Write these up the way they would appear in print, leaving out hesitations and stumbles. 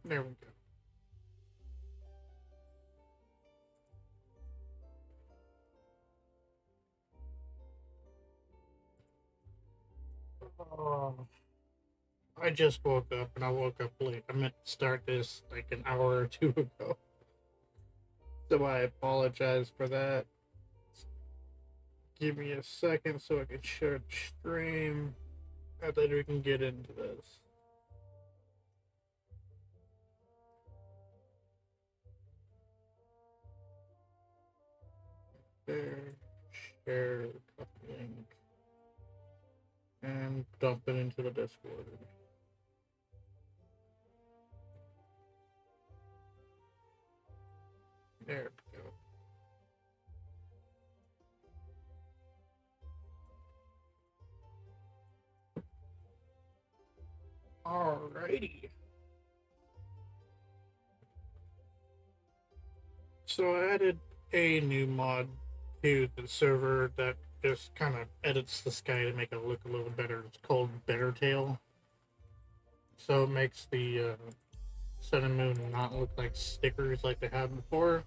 There we go. I just woke up and I woke up late. I meant to start this like an hour or two ago. So I apologize for that. Give me a second so I can share the stream and then we can get into this. There, share, link, and dump it into the Discord. There we go. Alrighty. So I added a new mod to the server that just kind of edits the sky to make it look a little better. It's called Hytale. So it makes the sun and moon not look like stickers like they had before.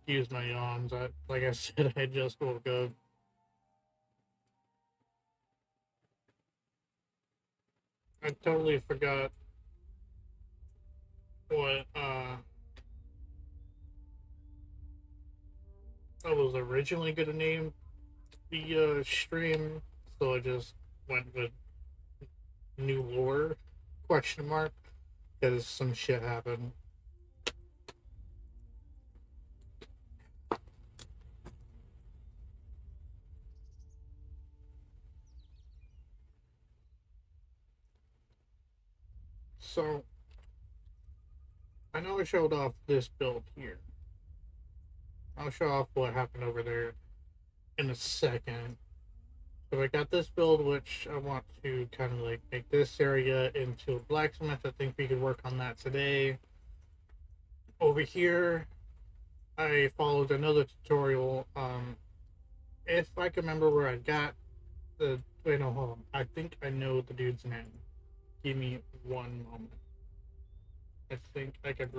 Excuse my yawns. Like I said, I just woke up. I totally forgot what I was originally gonna name the stream, so I just went with new lore question mark because some shit happened. So I know I showed off this build here. I'll show off what happened over there in a second. So I got this build, which I want to kind of like make this area into a blacksmith. I think we could work on that today. Over here, I followed another tutorial. If I can remember where I got the wait, no, hold on. I think I know the dude's name. Give me one moment. I think I can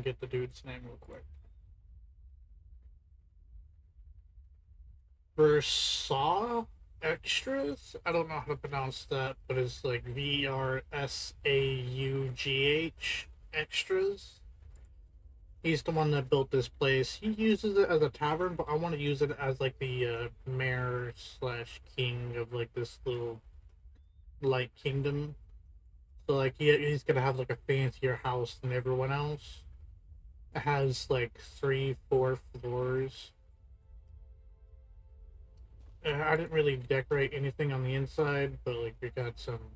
get the dude's name real quick. Versaw Extras. I don't know how to pronounce that, but it's like VRSAUGH Extras. He's the one that built this place. He uses it as a tavern, but I want to use it as like the mayor slash king of like this little light kingdom. So like he's gonna have like a fancier house than everyone else. It has like 3, 4 floors. I didn't really decorate anything on the inside, but like we got some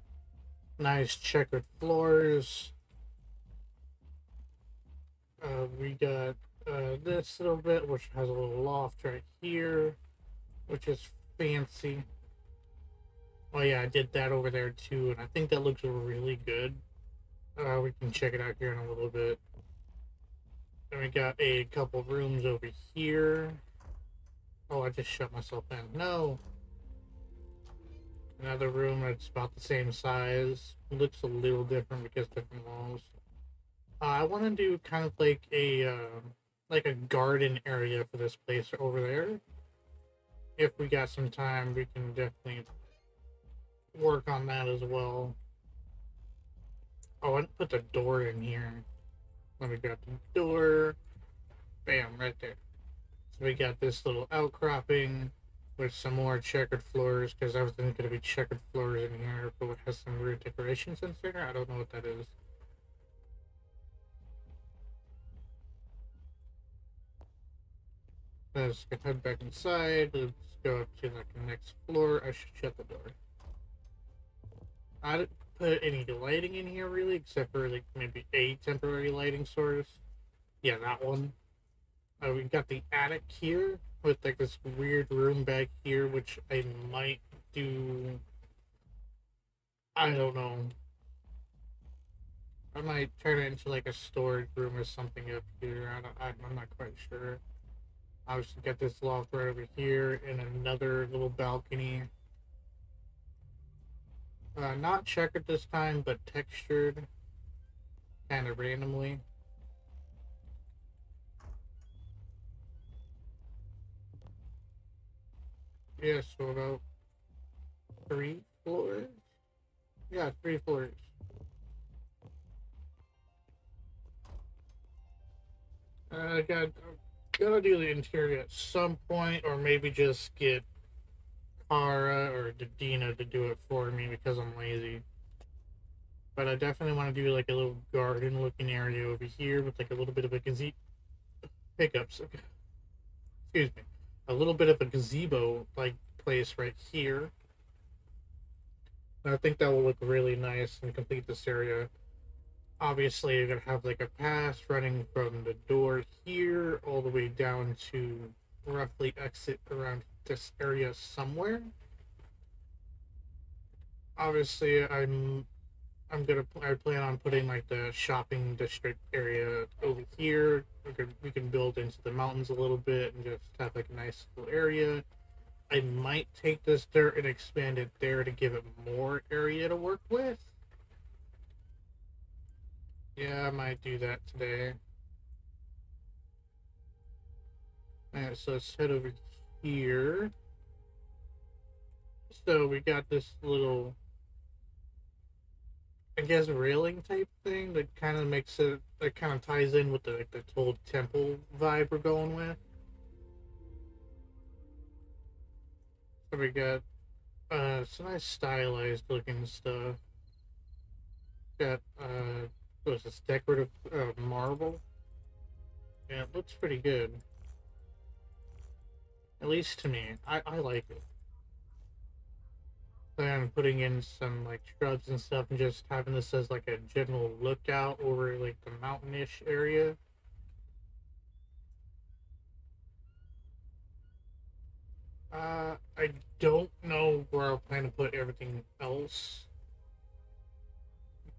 nice checkered floors. We got this little bit, which has a little loft right here, which is fancy. Oh yeah, I did that over there too, and I think that looks really good. We can check it out here in a little bit. Then we got a couple rooms over here. Oh, I just shut myself in. No. Another room that's about the same size. It looks a little different because different walls. I want to do kind of like a garden area for this place over there. If we got some time, we can definitely work on that as well. Oh, I didn't put the door in here. Let me grab the door. Bam, right there. So we got this little outcropping with some more checkered floors because everything's gonna be checkered floors in here, but it has some weird decorations in there. I don't know what that is. Let's head back inside. Let's go up to like the next floor. I should shut the door. I didn't put any lighting in here really, except for like maybe a temporary lighting source. Yeah, that one. We got the attic here with like this weird room back here, which I might do. I don't know. I might turn it into like a storage room or something up here. I'm not quite sure. I was to get this loft right over here and another little balcony. Not checkered this time, but textured, kind of randomly. Yeah, so about 3 floors. Yeah, 3 floors. Gotta do the interior at some point, or maybe just get Kara or Dina to do it for me because I'm lazy. But I definitely want to do like a little garden looking area over here with like a little bit of a gazebo. Hiccups. Excuse me. A little bit of a gazebo like place right here. And I think that will look really nice and complete this area. Obviously, you're gonna have like a path running from the door here all the way down to roughly exit around this area somewhere. Obviously, I plan on putting like the shopping district area over here. We can build into the mountains a little bit and just have like a nice little area. I might take this dirt and expand it there to give it more area to work with. Yeah, I might do that today. Alright, so let's head over here. So we got this little, I guess, railing type thing that kind of makes it, that kind of ties in with the like the whole temple vibe we're going with. So we got some nice stylized looking stuff. Got what's this, decorative marble? Yeah, it looks pretty good. At least to me, I like it. Then putting in some like shrubs and stuff, and just having this as like a general lookout over like the mountainish area. I don't know where I plan to put everything else,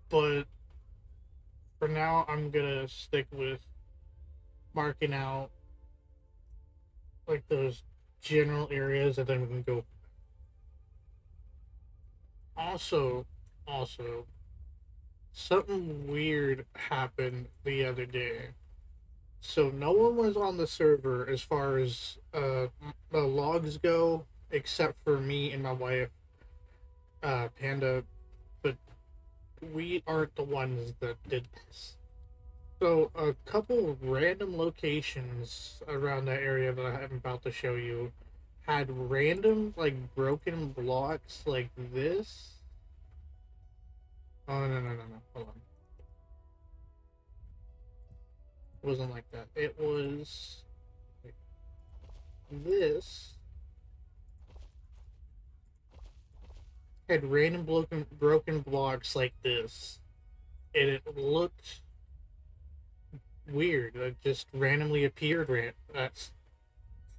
but for now, I'm gonna stick with marking out like those general areas, and then we can go. Also, also, something weird happened the other day. So no one was on the server as far as the logs go, except for me and my wife, Panda. But we aren't the ones that did this. So a couple random locations around that area that I'm about to show you had random like broken blocks like this. Oh no! Hold on. It wasn't like that. It was like this. Had random broken blocks like this, and it looked weird. It just randomly appeared at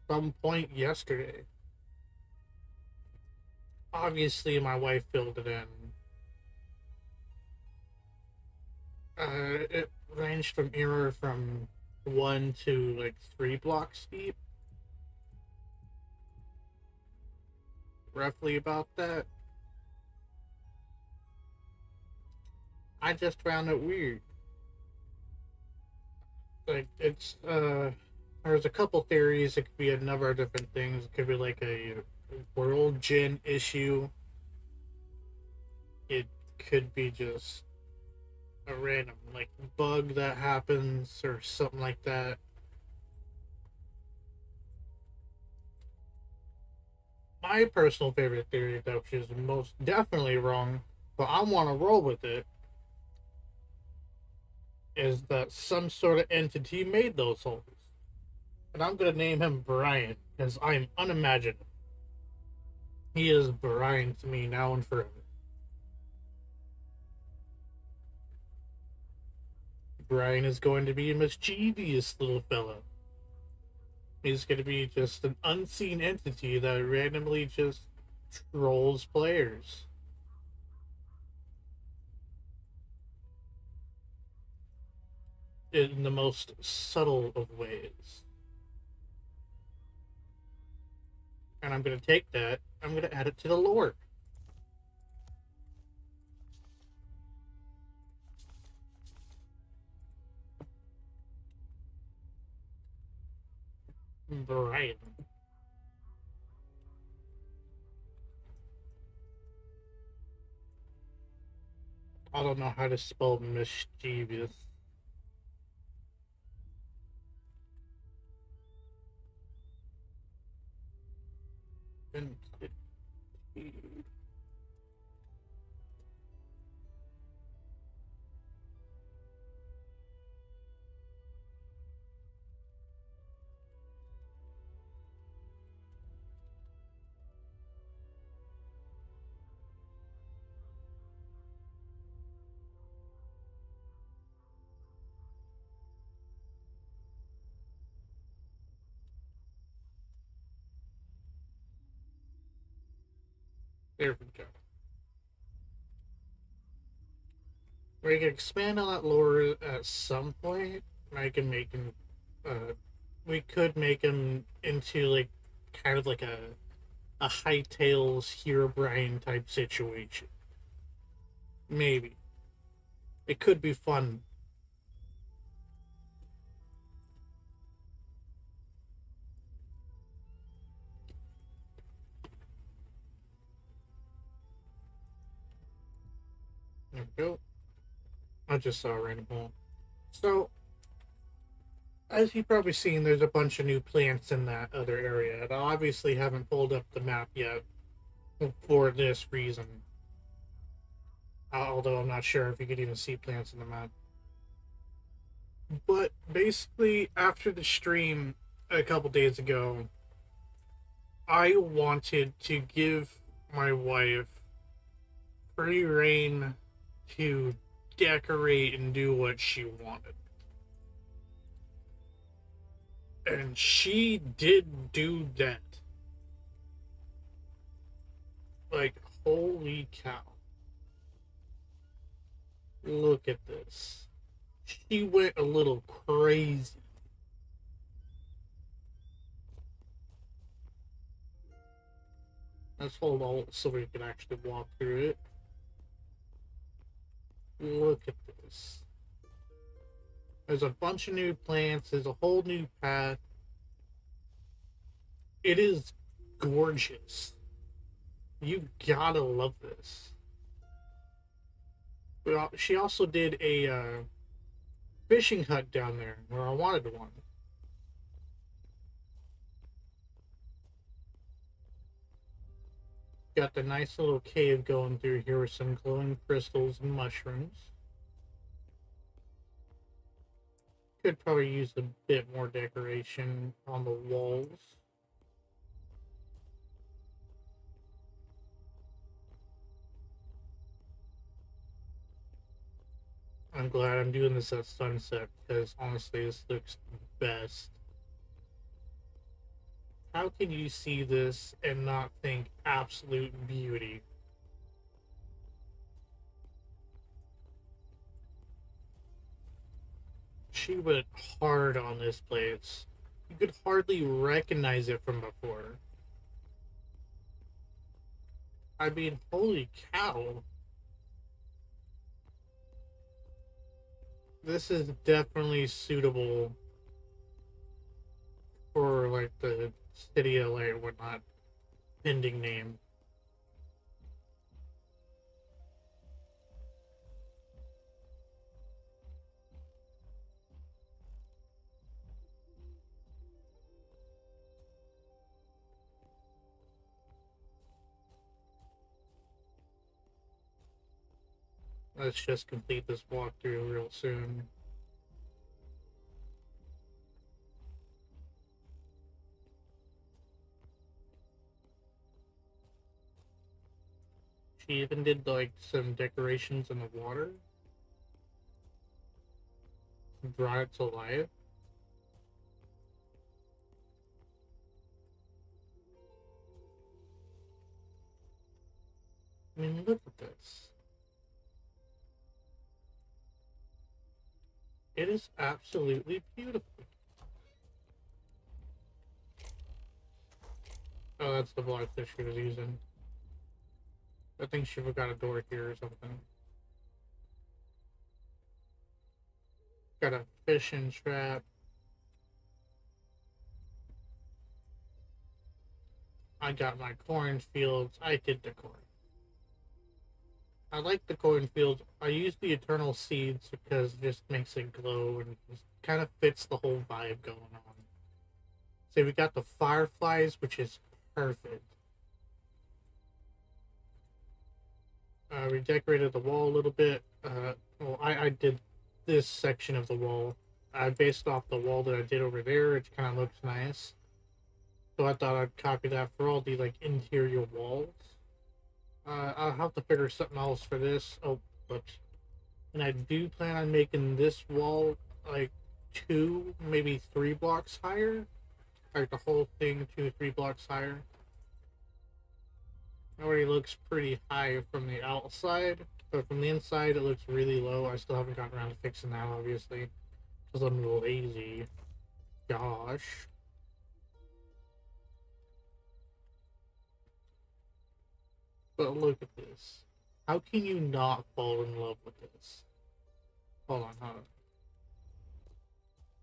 some point yesterday. Obviously, my wife filled it in. It ranged from error from 1 to like 3 blocks deep, roughly about that. I just found it weird. Like there's a couple theories. It could be a number of different things. It could be like a world gen issue. It could be just a random like bug that happens or something like that. My personal favorite theory, though, which is most definitely wrong, but I want to roll with it, is that some sort of entity made those holes. And I'm going to name him Brian, because I'm unimaginative. He is Brian to me now and forever. Brian is going to be a mischievous little fellow. He's going to be just an unseen entity that randomly just trolls players. in the most subtle of ways. And I'm going to take that, I'm going to add it to the lore. Brian. I don't know how to spell mischievous. There we go. We can expand on that lore at some point. I can make him. We could make him into like kind of like a Hytale's Hero Brian type situation. Maybe it could be fun. There we go. I just saw a random hole. So, as you've probably seen, there's a bunch of new plants in that other area. I obviously haven't pulled up the map yet for this reason. Although I'm not sure if you could even see plants in the map. But basically, after the stream a couple days ago, I wanted to give my wife free reign to decorate and do what she wanted. And she did do that. Like, holy cow. Look at this. She went a little crazy. Let's hold alt so we can actually walk through it. Look at this. There's a bunch of new plants. There's a whole new path. It is gorgeous. You gotta love this. But she also did a fishing hut down there where I wanted one. Got the nice little cave going through here with some glowing crystals and mushrooms. Could probably use a bit more decoration on the walls. I'm glad I'm doing this at sunset because honestly, this looks best. How can you see this and not think absolute beauty? She went hard on this place. You could hardly recognize it from before. I mean, holy cow. This is definitely suitable for like the city of LA or whatnot. Pending name. Let's just complete this walkthrough real soon. She even did like some decorations in the water. Brought it to life. I mean, look at this. It is absolutely beautiful. Oh, that's the blackfish she was using. I think she forgot a door here or something. Got a fishing trap. I got my cornfields. I did the corn. I like the cornfields. I use the eternal seeds because it just makes it glow and just kind of fits the whole vibe going on. So we got the fireflies, which is perfect. We decorated the wall a little bit. I did this section of the wall. I based off the wall that I did over there. It kind of looks nice. So I thought I'd copy that for all the like interior walls. I'll have to figure something else for this. Oh, whoops. And I do plan on making this wall like 2, maybe 3 blocks higher. Like the whole thing 2, 3 blocks higher. It already looks pretty high from the outside, but from the inside it looks really low. I still haven't gotten around to fixing that, obviously, because I'm lazy. Gosh. But look at this. How can you not fall in love with this? Hold on, hold on.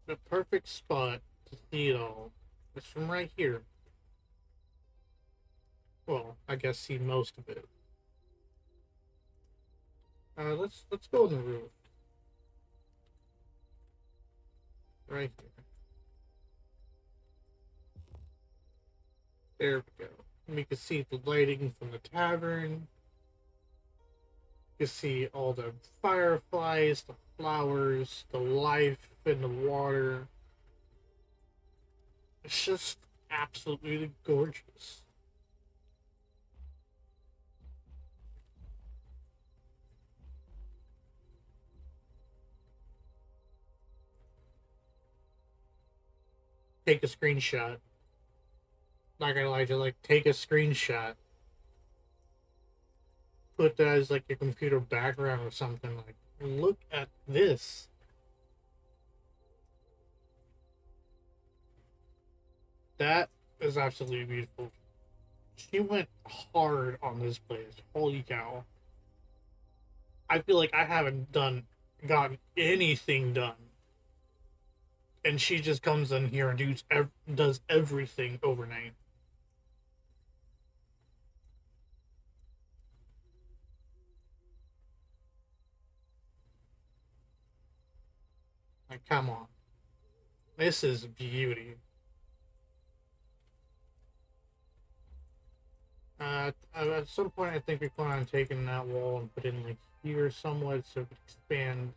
The perfect spot to see it all is from right here. Well, I guess see most of it. Let's go on the roof. Right here. There we go. And we can see the lighting from the tavern. You see all the fireflies, the flowers, the life in the water. It's just absolutely gorgeous. Take a screenshot. Not gonna lie, just like take a screenshot. Put that as like your computer background or something. Like, look at this. That is absolutely beautiful. She went hard on this place. Holy cow. I feel like I haven't gotten anything done. And she just comes in here and does everything overnight. Like, come on. This is beauty. At some point, I think we plan on taking that wall and put in like here somewhat so we can expand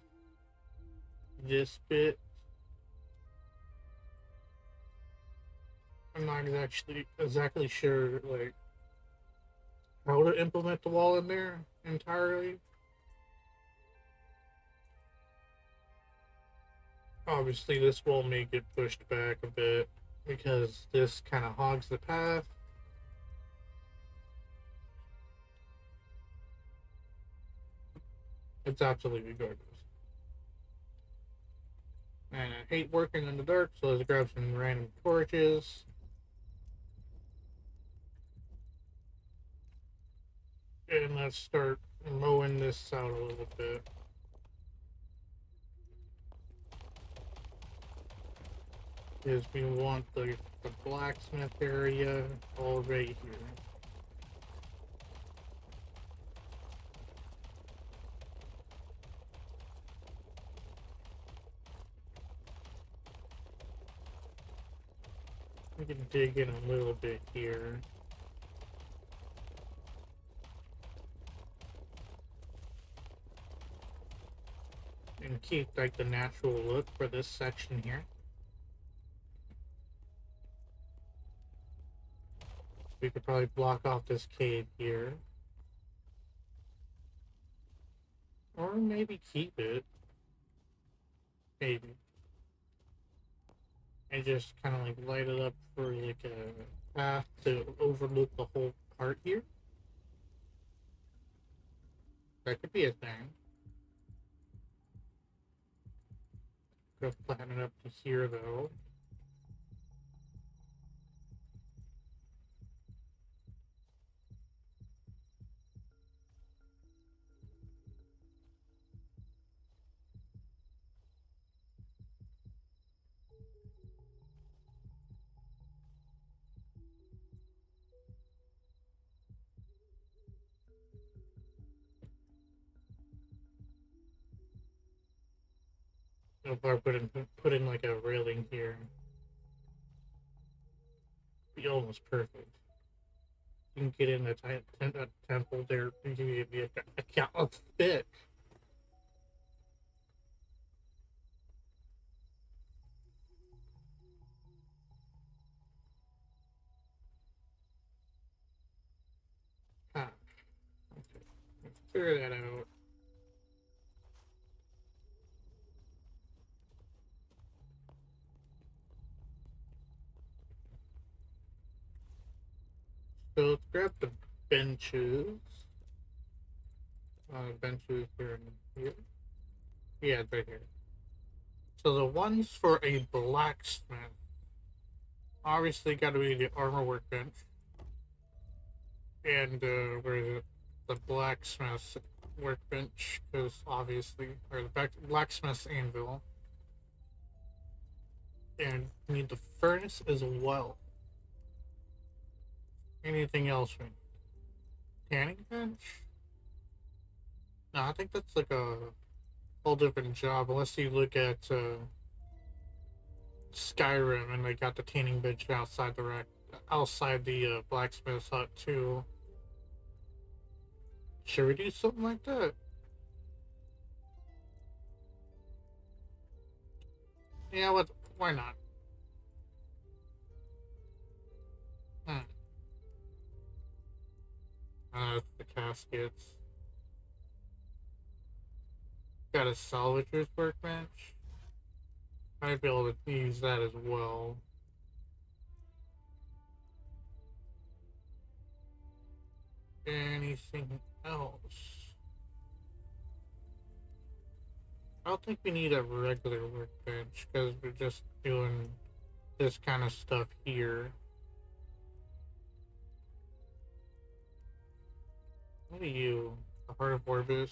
this bit. I'm not exactly sure like how to implement the wall in there entirely. Obviously, this wall may get pushed back a bit because this kind of hogs the path. It's absolutely gorgeous. And I hate working in the dark, so let's grab some random torches. And let's start mowing this out a little bit. Is we want the blacksmith area all right here. We can dig in a little bit here. And keep like the natural look for this section here. We could probably block off this cave here. Or maybe keep it. Maybe. And just kind of like light it up for like a path to overlook the whole part here. That could be a thing. Gonna flatten it up to here though. I'll probably put in like a railing here. Be almost perfect. You can get in the temple there. You can get the account of fit. Ah, okay. Let's figure that out. So let's grab the benches. Benches here and here. Yeah, it's right here. So the ones for a blacksmith obviously got to be the armor workbench and where is it? The blacksmith workbench, because obviously, or the blacksmith's anvil, and need the furnace as well. Anything else? Canning bench? No, I think that's like a whole different job. Unless you look at Skyrim and they got the tanning bench outside the blacksmith's hut too. Should we do something like that? Yeah, what? Why not? Hmm. The caskets. Got a salvager's workbench. Might be able to use that as well. Anything else? I don't think we need a regular workbench because we're just doing this kind of stuff here. What are you? The Heart of Orbis?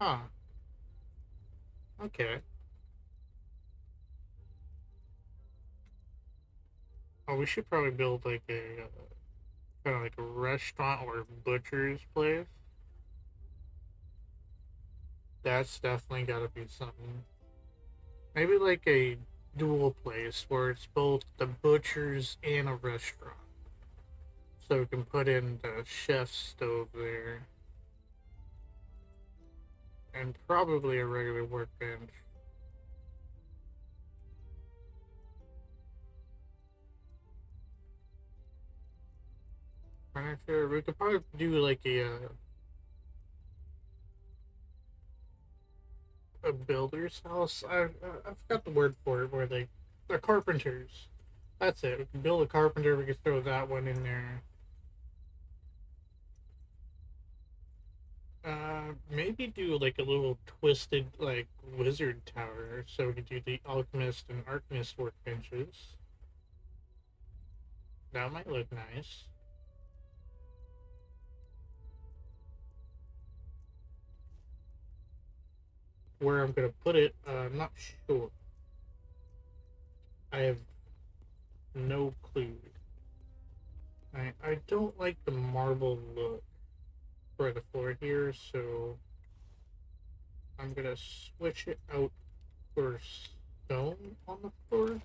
Huh. Okay. Oh, we should probably build like a kind of like a restaurant or butcher's place. That's definitely got to be something. Maybe like a dual place where it's both the butcher's and a restaurant. So we can put in the chef's stove there. And probably a regular workbench. Furniture. We could probably do like a builder's house. I forgot the word for it. Where they're carpenters. That's it. We can build a carpenter. We can throw that one in there. Maybe do like a little twisted like wizard tower, so we could do the alchemist and arcanist workbenches. That might look nice. Where I'm gonna put it, I'm not sure. I have no clue. I don't like the marble look for the floor here, so I'm gonna switch it out for stone on the floor.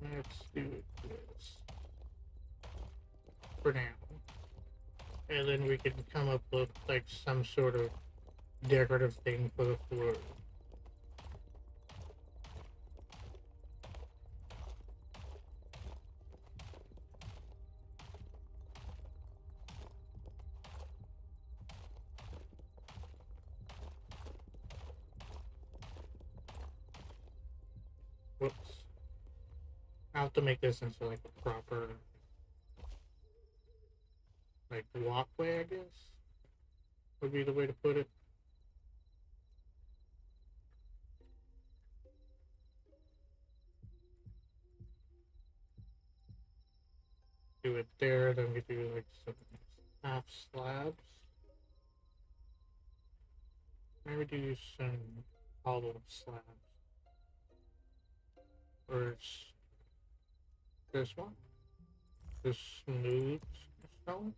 Let's do this for now. And then we can come up with like some sort of decorative thing for the floor. Whoops. I have to make this into like a proper like walkway, I guess would be the way to put it. Do it there, then we do like some half slabs. Maybe do some hollow slabs. Or this one? This smooth stone?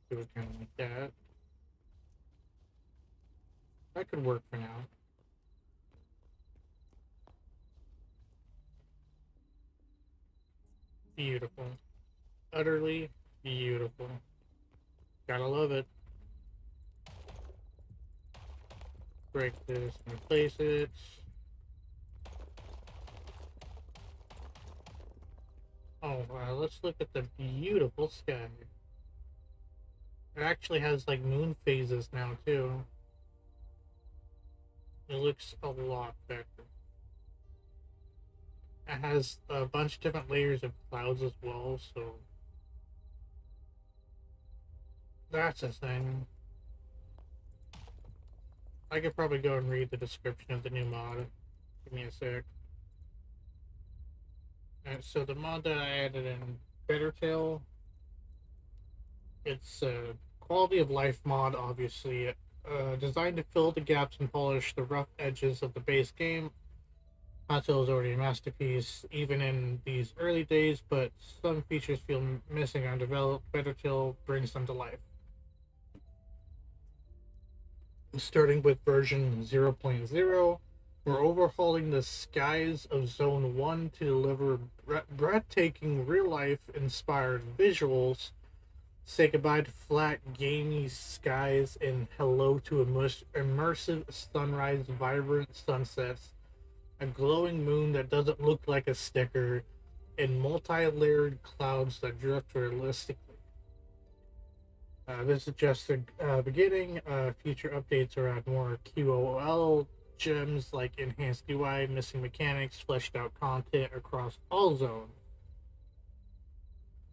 Do it kind of like that. That could work for now. Beautiful. Utterly beautiful. Gotta love it. Break this and replace it. Oh wow, let's look at the beautiful sky. It actually has like moon phases now too. It looks a lot better. It has a bunch of different layers of clouds as well, so that's a thing. I could probably go and read the description of the new mod. Give me a sec. So the mod that I added in Hytale, it's a quality of life mod, obviously, designed to fill the gaps and polish the rough edges of the base game. Hytale is already a masterpiece, even in these early days, but some features feel missing or undeveloped. Hytale brings them to life. Starting with version 0.0, we're overhauling the skies of Zone 1 to deliver breathtaking, real life inspired visuals. Say goodbye to flat, gamey skies and hello to immersive sunrise, vibrant sunsets, a glowing moon that doesn't look like a sticker, and multi layered clouds that drift realistically. This is just the beginning. Future updates are add more QOL gems like enhanced UI, missing mechanics, fleshed out content across all zones.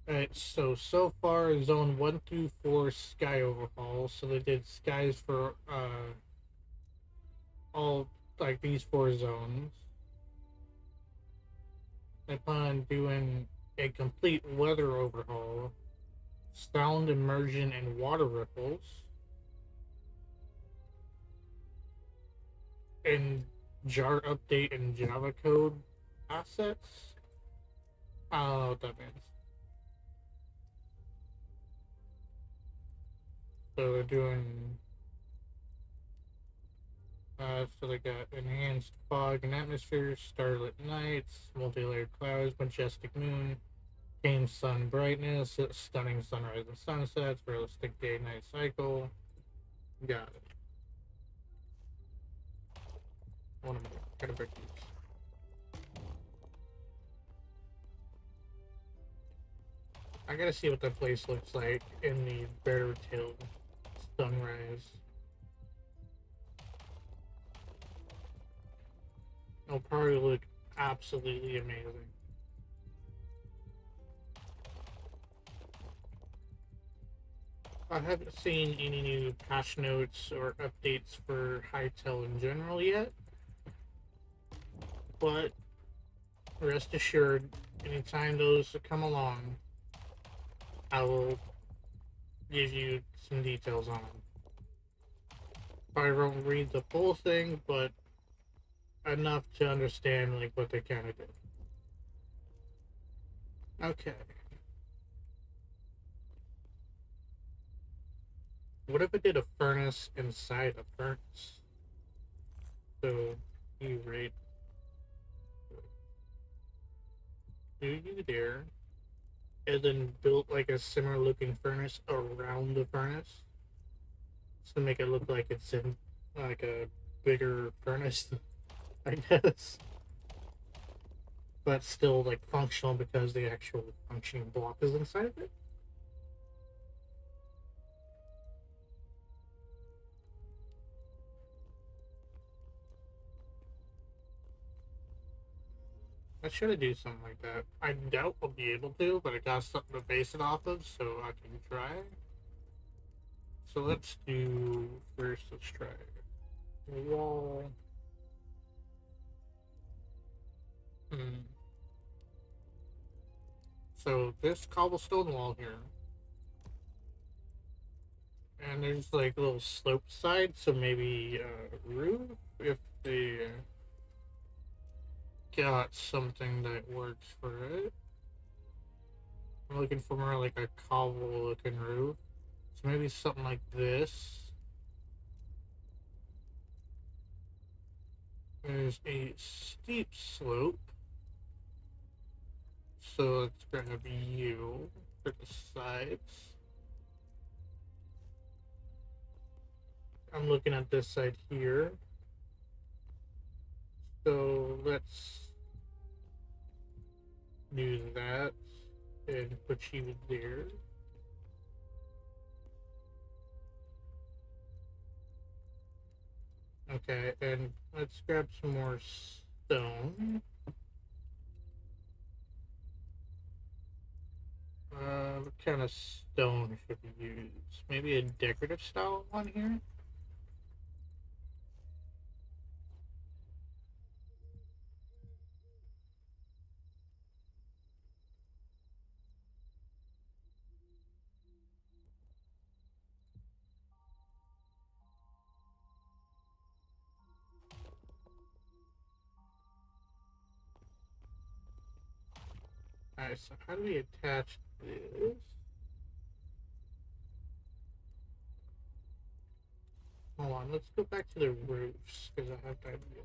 Alright, so far, zone 1 through 4 sky overhaul. So they did skies for all like these 4 zones. They plan on doing a complete weather overhaul, sound immersion, and water ripples. And jar update and Java code assets. I don't know what that means. So they're doing. So they got enhanced fog and atmosphere, starlit nights, multi-layered clouds, majestic moon, tame sun brightness, stunning sunrise and sunsets, realistic day-night cycle. Got it. One of them. Gotta break these. I gotta see what that place looks like in the Bear Tail sunrise. It'll probably look absolutely amazing. I haven't seen any new patch notes or updates for Hytale in general yet, but rest assured, anytime those come along, I will give you some details on them. Probably won't read the full thing, but enough to understand like what they kind of did. Okay. What if it did a furnace inside a furnace? So you rate do you there and then built like a similar looking furnace around the furnace to make it look like it's in like a bigger furnace, I guess. But still like functional because the actual functioning block is inside of it. I should do something like that. I doubt I'll be able to, but I got something to base it off of, so I can try. So let's do first. Let's try wall. Hmm. So this cobblestone wall here, and there's like a little slope side, so maybe roof if they got something that works for it. I'm looking for more like a cobble looking roof. So maybe something like this. There's a steep slope. So it's gonna be you for the sides. I'm looking at this side here. So let's do that and put you there. Okay, and let's grab some more stone. What kind of stone should we use? Maybe a decorative style one here? Alright, so how do we attach this? Hold on, let's go back to the roofs, because I have to idea.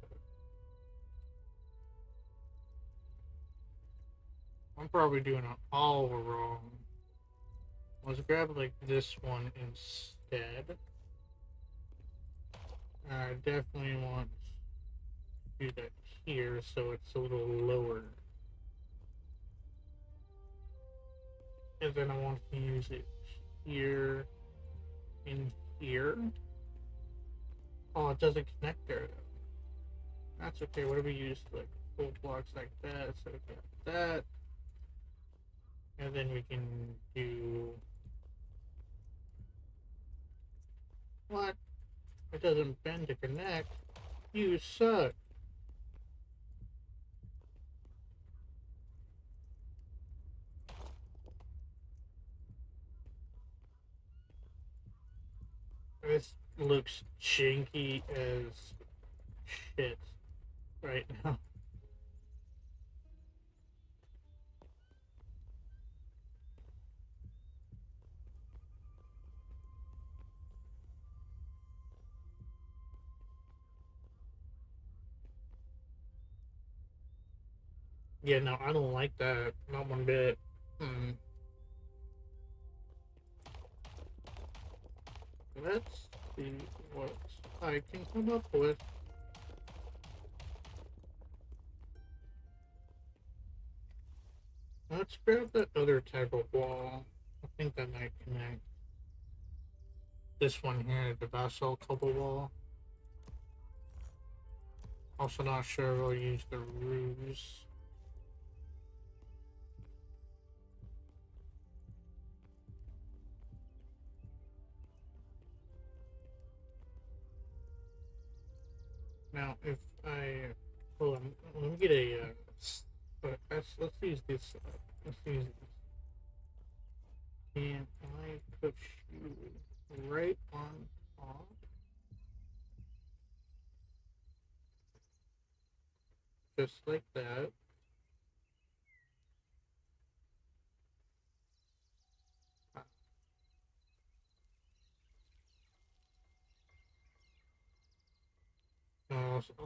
I'm probably doing it all wrong. Let's grab like this one instead. I definitely want to do that here so it's a little lower. And then I want to use it here and here. Oh, it doesn't connect there though. That's okay. What do we use like full blocks like that? So we got that. And then we can do what? It doesn't bend to connect. You suck. This looks janky as shit right now. Yeah, no, I don't like that. Not one bit. Hmm. Let's see what I can come up with. Let's grab that other type of wall. I think that might connect. This one here, the basalt cobble wall. Also not sure we'll use the roofs. Now, if I hold on, let me get a. Let's use this. Let's use this. Can I put you right on top? Just like that.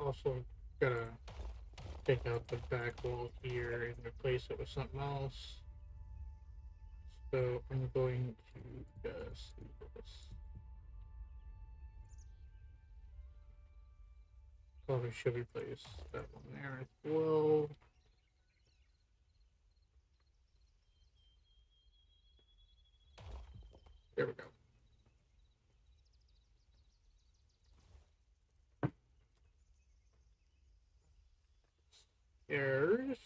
Also gotta take out the back wall here and replace it with something else. So I'm going to just do this. Probably should replace that one there as well. There we go. Stairs.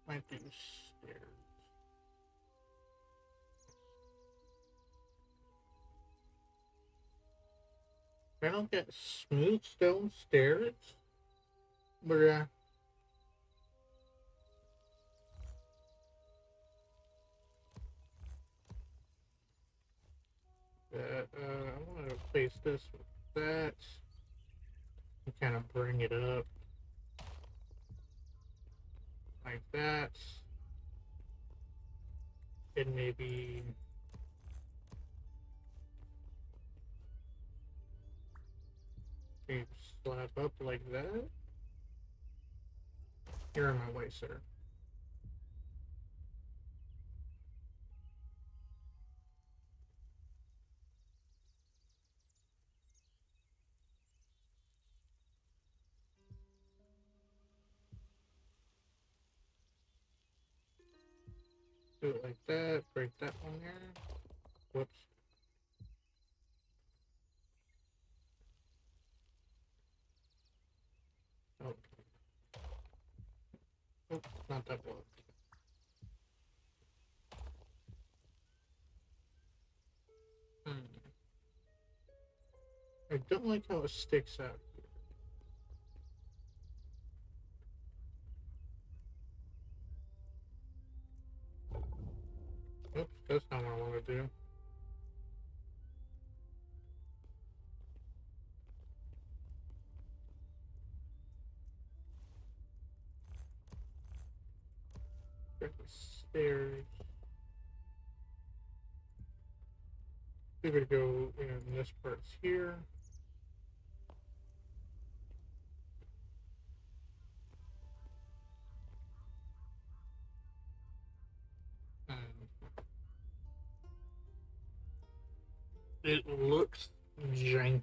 Might do stairs. I don't get smooth stone stairs. But I want to replace this with that. And kind of bring it up like that. And maybe slap up like that. You're in my way, sir. Do it like that. Break that one there. Whoops. Oh, oh, not that block. Hmm. I don't like how it sticks out. Oops, that's not what I want to do. Break the stairs. We're gonna go in this part's here. It looks janky.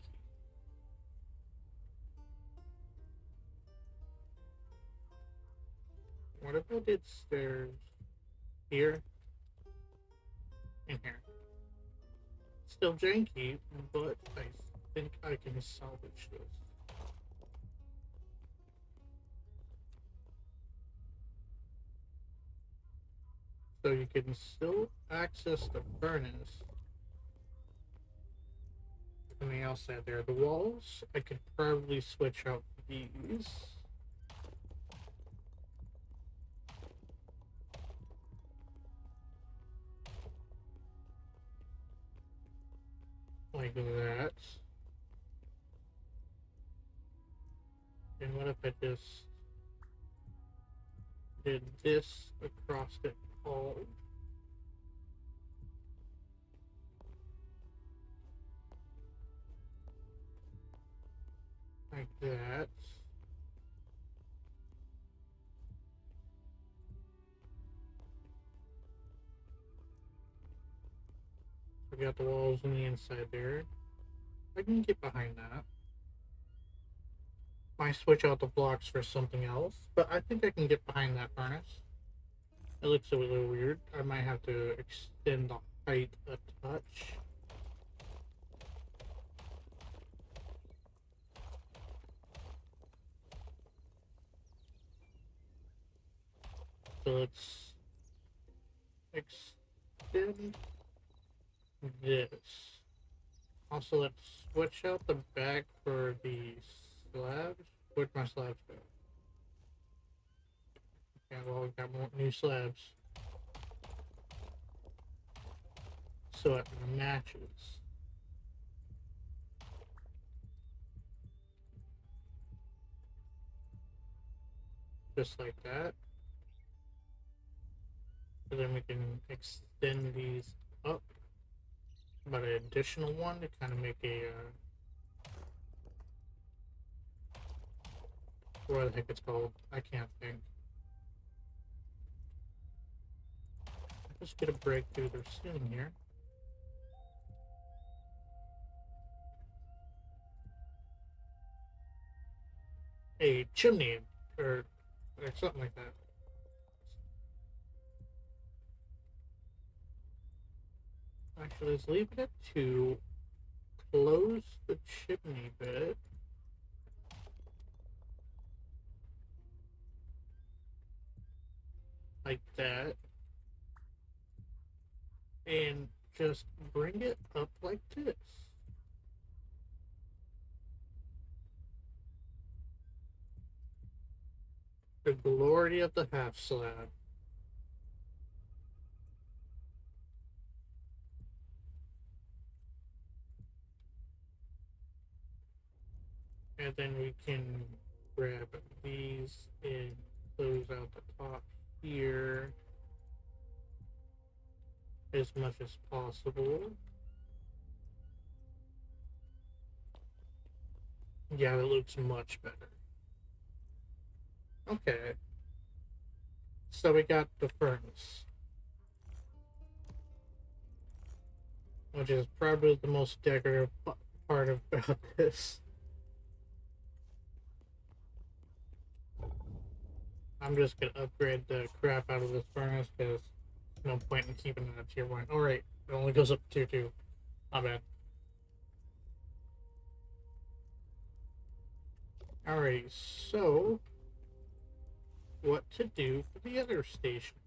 What if I did stairs here and here? Still janky, but I think I can salvage this. So you can still access the furnace from the outside there. The walls, I could probably switch out these. Like that. And what if I just did this across it all? Like that. We got the walls on the inside there. I can get behind that. Might switch out the blocks for something else, but I think I can get behind that furnace. It looks a little weird. I might have to extend the height a touch. So let's extend this. Also, let's switch out the back for the slabs. Where'd my slabs go? Yeah, well, we've got more new slabs. So it matches. Just like that. So then we can extend these up about an additional one to kind of make a what the heck it's called. I can't think. Just get a break through their ceiling here. a chimney or something like that. Actually, let's leave it at 2. Close the chimney bit. Like that. And just bring it up like this. The glory of the half slab. And then we can grab these and close out the top here as much as possible. Yeah, it looks much better. Okay. So we got the furnace, which is probably the most decorative part about this. I'm just gonna upgrade the crap out of this furnace because there's no point in keeping it at tier 1. Alright, it only goes up to tier 2. Not bad. Alright, so what to do for the other stations?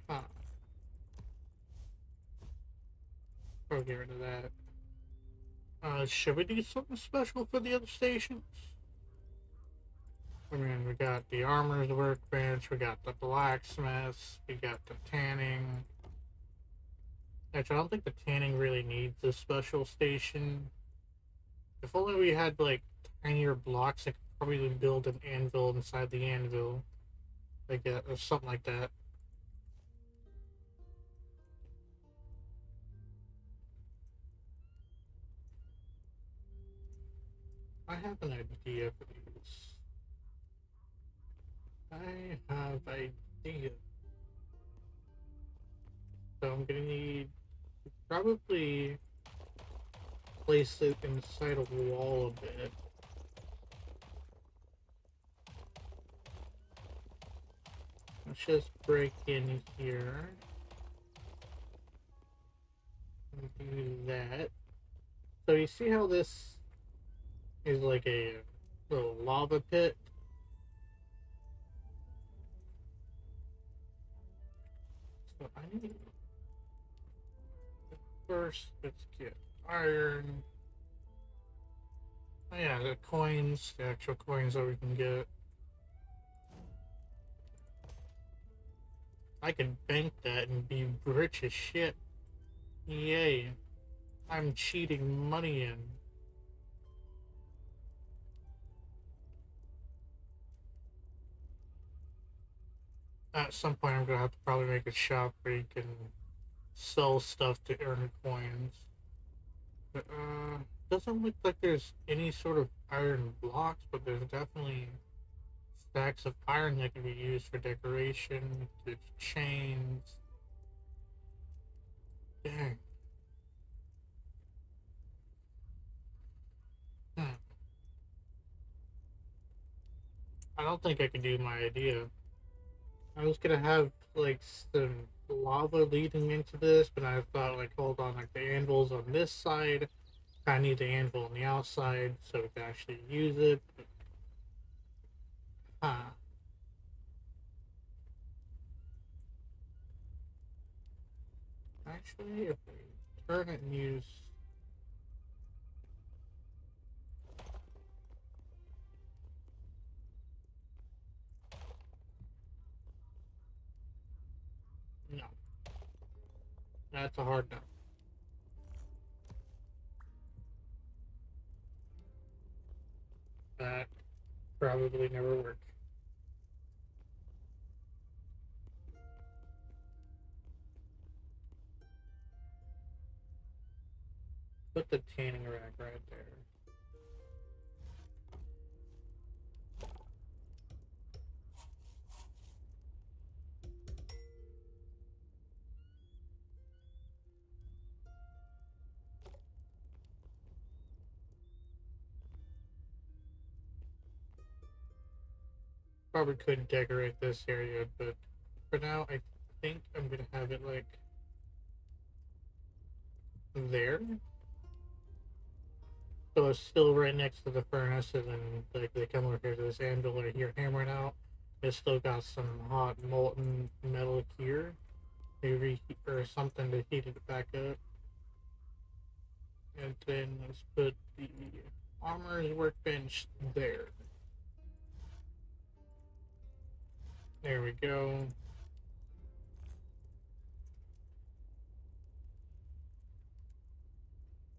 Huh. I'll get rid of that. Should we do something special for the other stations? I mean, we got the armor's workbench, we got the blacksmiths, we got the tanning. Actually, I don't think the tanning really needs a special station. If only we had, like, tinier blocks, I could probably build an anvil inside the anvil. Like, or something like that. I have an idea for these. I have idea. So I'm gonna need to probably place it inside a wall a bit. Let's just break in here. And do that. So you see how this is like a little lava pit? So I need first let's get iron. Oh yeah, the coins, the actual coins that we can get. I can bank that and be rich as shit. Yay. I'm cheating money in. At some point, I'm gonna have to probably make a shop where you can sell stuff to earn coins. But, doesn't look like there's any sort of iron blocks, but there's definitely stacks of iron that can be used for decoration. There's chains. Dang. Hmm. I don't think I can do my idea. I was gonna have like some lava leading into this, but I thought like, hold on, like the anvil's on this side. I need the anvil on the outside so we can actually use it. Huh. Actually, if we turn it and use, no, that's a hard no. That probably never work. Put the tanning rack right there. Probably could decorate this area, but for now, I think I'm gonna have it like there. So it's still right next to the furnace, and then like they come over here to this anvil right here hammering out. It's still got some hot molten metal here, maybe or something to heat it back up. And then let's put the armorer's workbench there. There we go.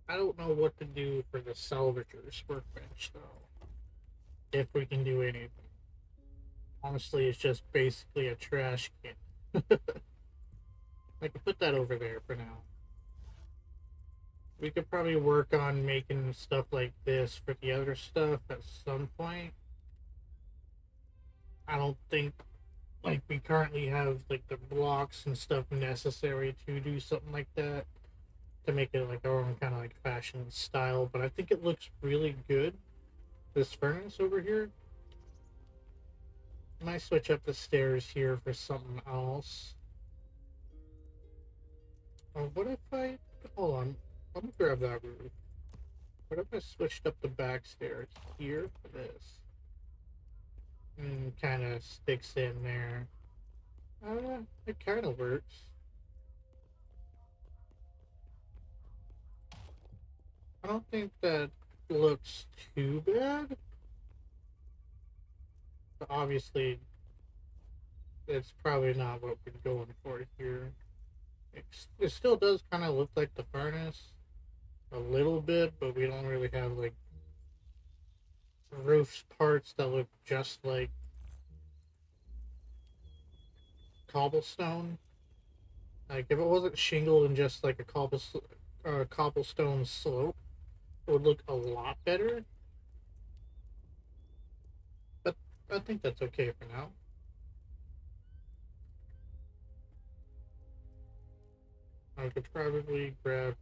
I don't know what to do for the salvager's workbench though. If we can do anything. Honestly, it's just basically a trash can. I can put that over there for now. We could probably work on making stuff like this for the other stuff at some point. I don't think like we currently have like the blocks and stuff necessary to do something like that, to make it like our own kind of like fashion style, but I think it looks really good. This furnace over here. I might switch up the stairs here for something else. What if I hold on? Let me grab that roof. What if I switched up the back stairs here for this? And kind of sticks in there. It kind of works. I don't think that looks too bad. But obviously, it's probably not what we're going for here. It still does kind of look like the furnace a little bit, but we don't really have like roof parts that look just like cobblestone. Like if it wasn't shingled and just like a cobblestone slope, it would look a lot better. But I think that's okay for now. I could probably grab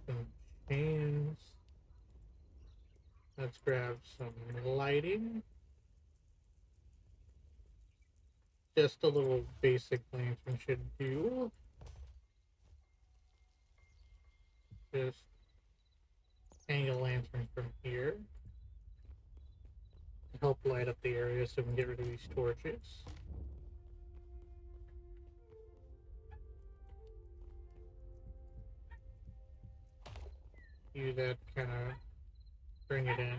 some chains. Let's grab some lighting. Just a little basic lantern should do. Just hang a lantern from here to help light up the area so we can get rid of these torches. Do that, kind of bring it in.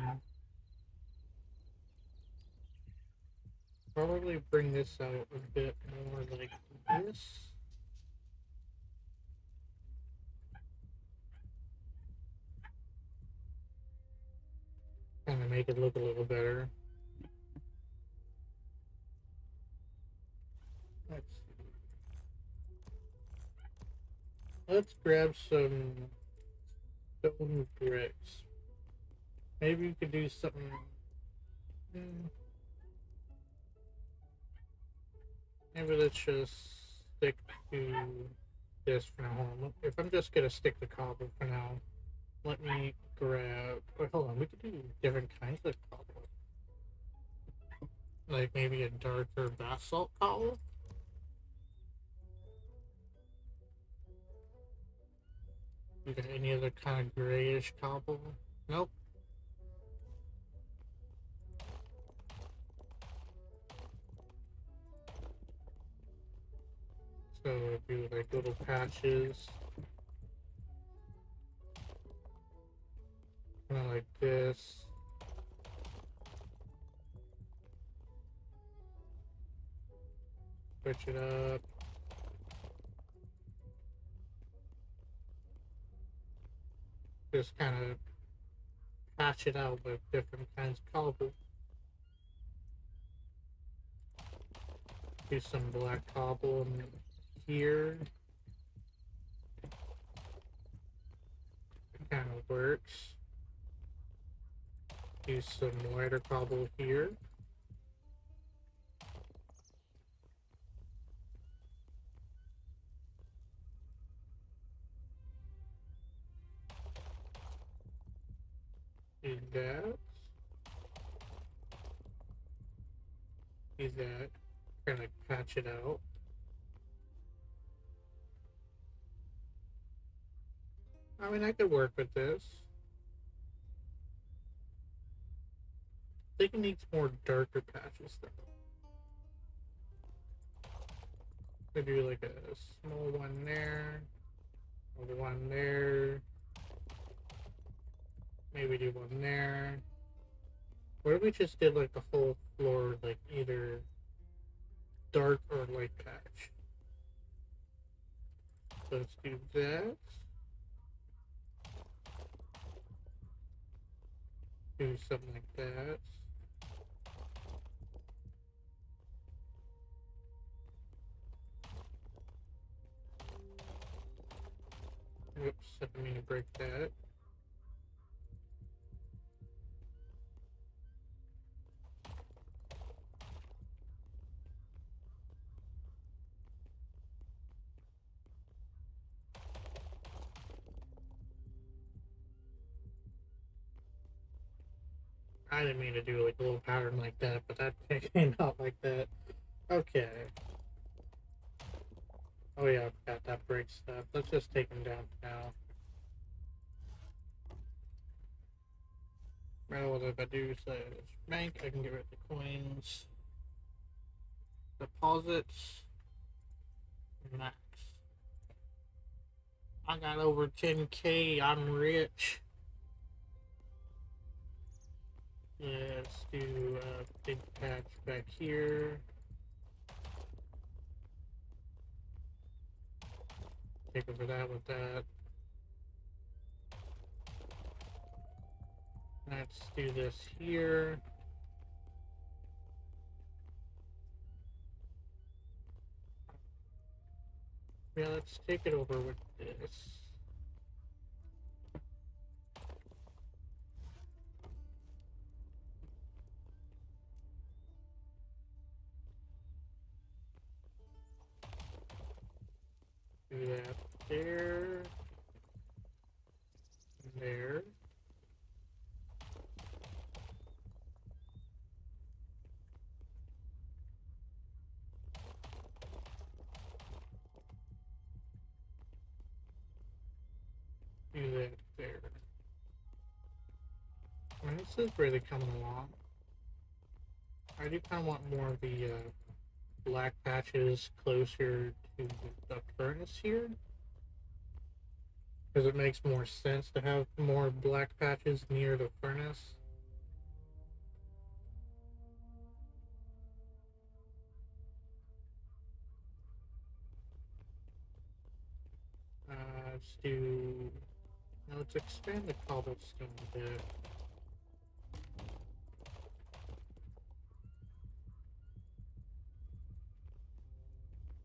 Probably bring this out a bit more like this. Kind of make it look a little better. Let's see. Let's grab some stone bricks. Maybe we could do something. hmm, Maybe let's just stick to this for now. If I'm just gonna stick to cobble for now, let me grab. Wait, hold on. We could do different kinds of cobble. Like maybe a darker basalt cobble. You got any other kind of grayish cobble? Nope. So do like little patches, kind of like this. Switch it up. Just kind of patch it out with different kinds of cobble. Do some black cobble in here. It kind of works. Do some lighter cobble here. Do that. do that. Kind of patch it out. I mean, I could work with this. I think it needs more darker patches though. Could do like a small one there, one there. Maybe do one there. What if we just did like the whole floor, like either dark or light patch? So let's do that. Do something like that. Whoops, I didn't mean to break that. I didn't mean to do like a little pattern like that, but that came out like that. Okay. Oh yeah, I forgot that breaks stuff. Let's just take them down now. Well, what if I do says bank, I can get rid of the coins. Deposits. Max. I got over 10K. I'm rich. Yeah, let's do a big patch back here. Take over that with that. Let's do this here. Yeah, let's take it over with this. Do that there. There. Do that there. I mean, this is really coming along. I do kind of want more of the black patches closer to the furnace here. Because it makes more sense to have more black patches near the furnace. Let's do... Now let's expand the cobblestone a bit.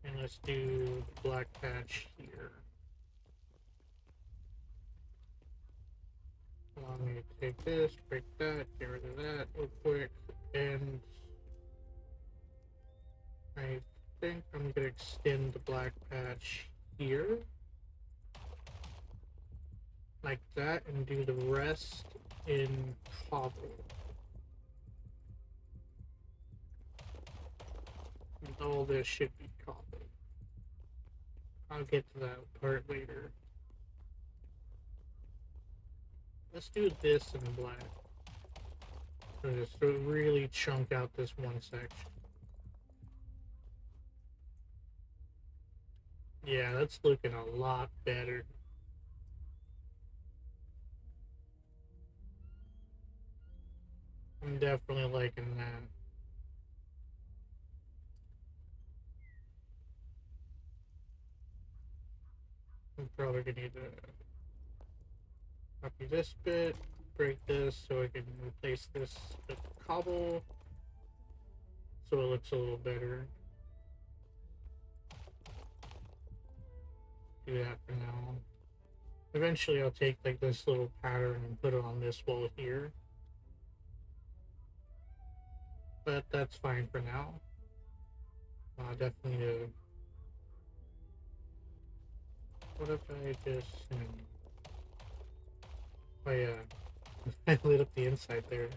And let's do the black patch here. Allow me to take this, break that, get rid of that real quick, and I think I'm gonna extend the black patch here. Like that, and do the rest in cobble. And all this should be cobble. I'll get to that part later. Let's do this in black. So just really chunk out this one section. Yeah, that's looking a lot better. I'm definitely liking that. I'm probably gonna need to copy this bit, break this so I can replace this with cobble so it looks a little better. Do that for now. Eventually I'll take like this little pattern and put it on this wall here. But that's fine for now. Definitely what if I just... Oh yeah, I lit up the inside there.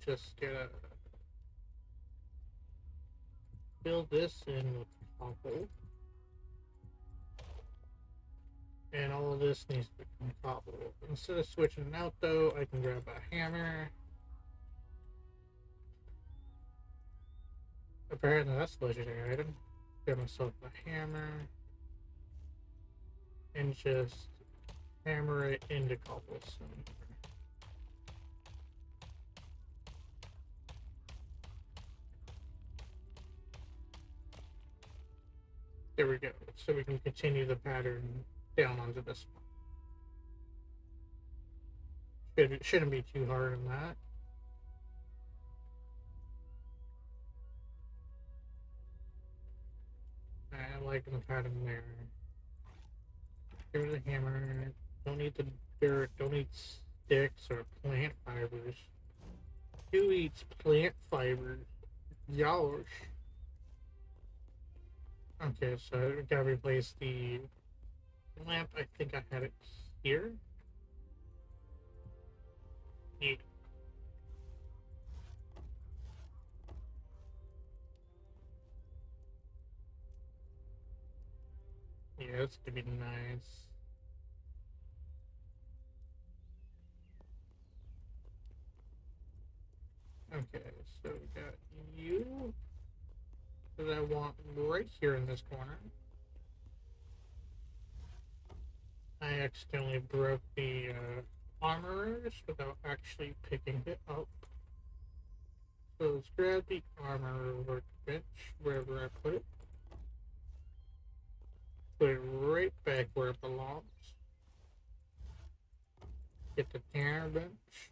just gonna fill this in with cobble. And all of this needs to become cobble. Instead of switching it out though, I can grab a hammer. Apparently that's a legendary item. Get myself a hammer. And just hammer it into cobblestone. There we go. So we can continue the pattern down onto this one. It shouldn't be too hard on that. I like the pattern there. Here's a hammer. Don't need the dirt. Don't need sticks or plant fibers. Who eats plant fibers? Yosh. Okay, so I gotta replace the lamp. I think I had it here. Yeah. Yeah, that's gonna be nice. Okay, so we got you that I want right here in this corner. I accidentally broke the armorers without actually picking it up. So let's grab the armor workbench wherever I put it. Put it right back where it belongs. Get the tanner bench.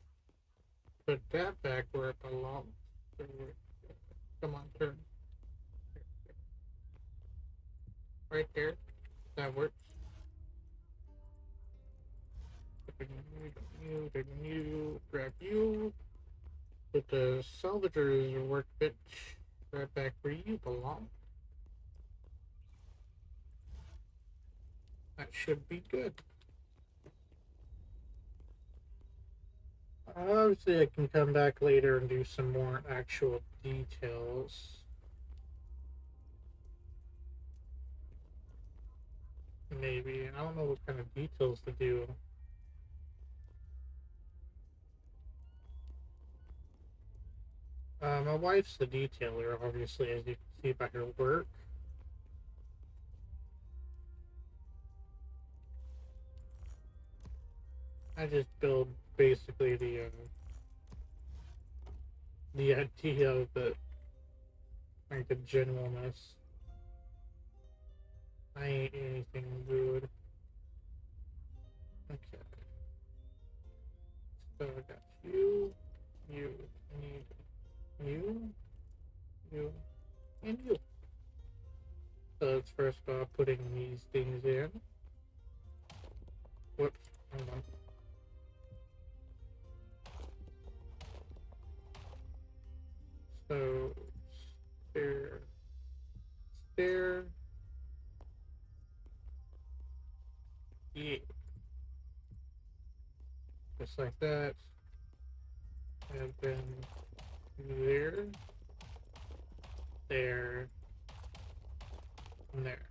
Put that back where it belongs. Come on, turn. Right there. That works. You, grab you. Put the salvager's workbench right back where you belong. That should be good. Obviously, I can come back later and do some more actual details. Maybe. I don't know what kind of details to do. My wife's the detailer, obviously, as you can see by her work. I just build basically the idea of it, like the generalness. I ain't anything good. Okay. So I got you, you, need you, you, and you. So let's first start putting these things in. Whoops, hold on. So there, there, yeah, just like that, and then there, there, and there.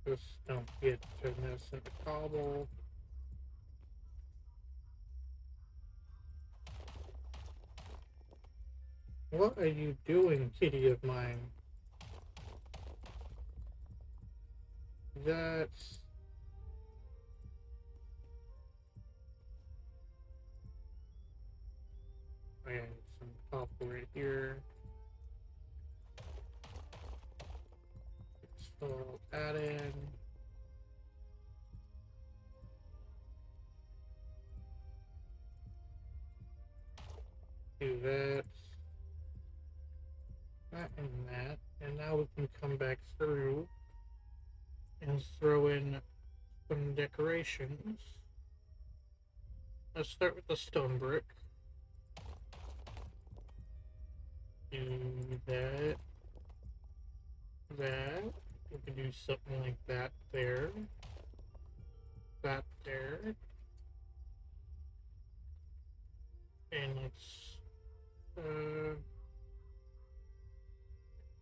Just don't forget to turn this into cobble. What are you doing, kitty of mine? That's... I have some copper right here. So I'll add in. Do that. That and that. And now we can come back through and throw in some decorations. Let's start with the stone brick. Do that. That. We can do something like that there. That there. And let's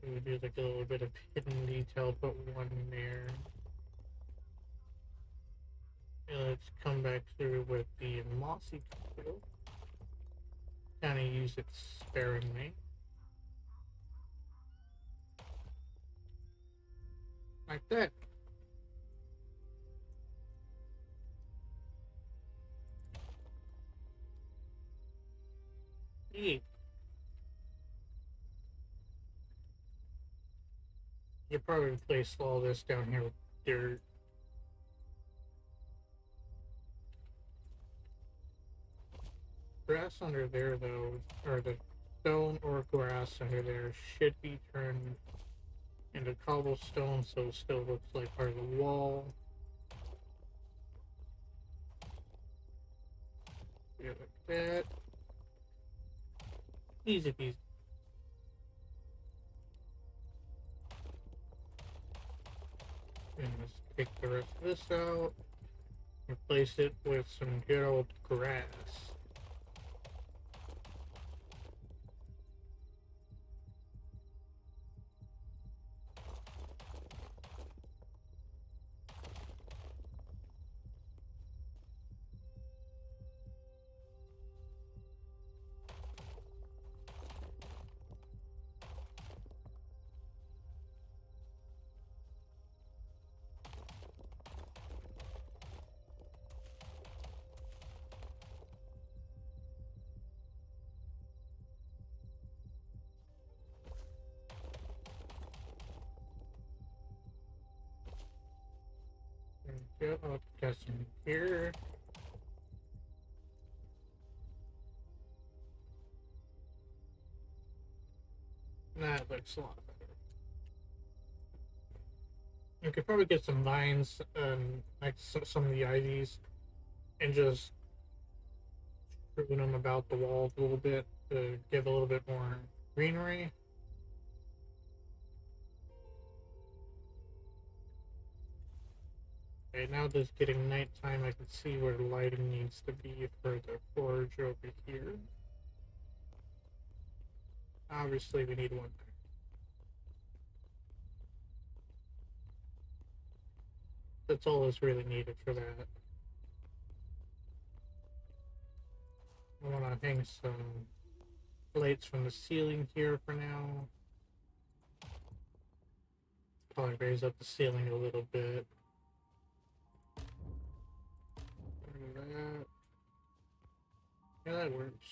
we do like a little bit of hidden detail, put one in there. And let's come back through with the mossy tool. Kind of use it sparingly. Like that. Yeah. You probably place all this down here with dirt. Grass under there, though, or the stone or grass under there should be turned into cobblestone so it still looks like part of the wall. Yeah, like that. Easy peasy. And let's take the rest of this out. Replace it with some good old grass. There we go. I'll get some here. That looks a lot better. You could probably get some vines, like some of the ivies, and just prune them about the walls a little bit to give a little bit more greenery. Okay, now that it's getting nighttime, I can see where the lighting needs to be for the forge over here. Obviously, we need one there. That's all that's really needed for that. I want to hang some lights from the ceiling here for now. Probably raise up the ceiling a little bit. That. Yeah, that works.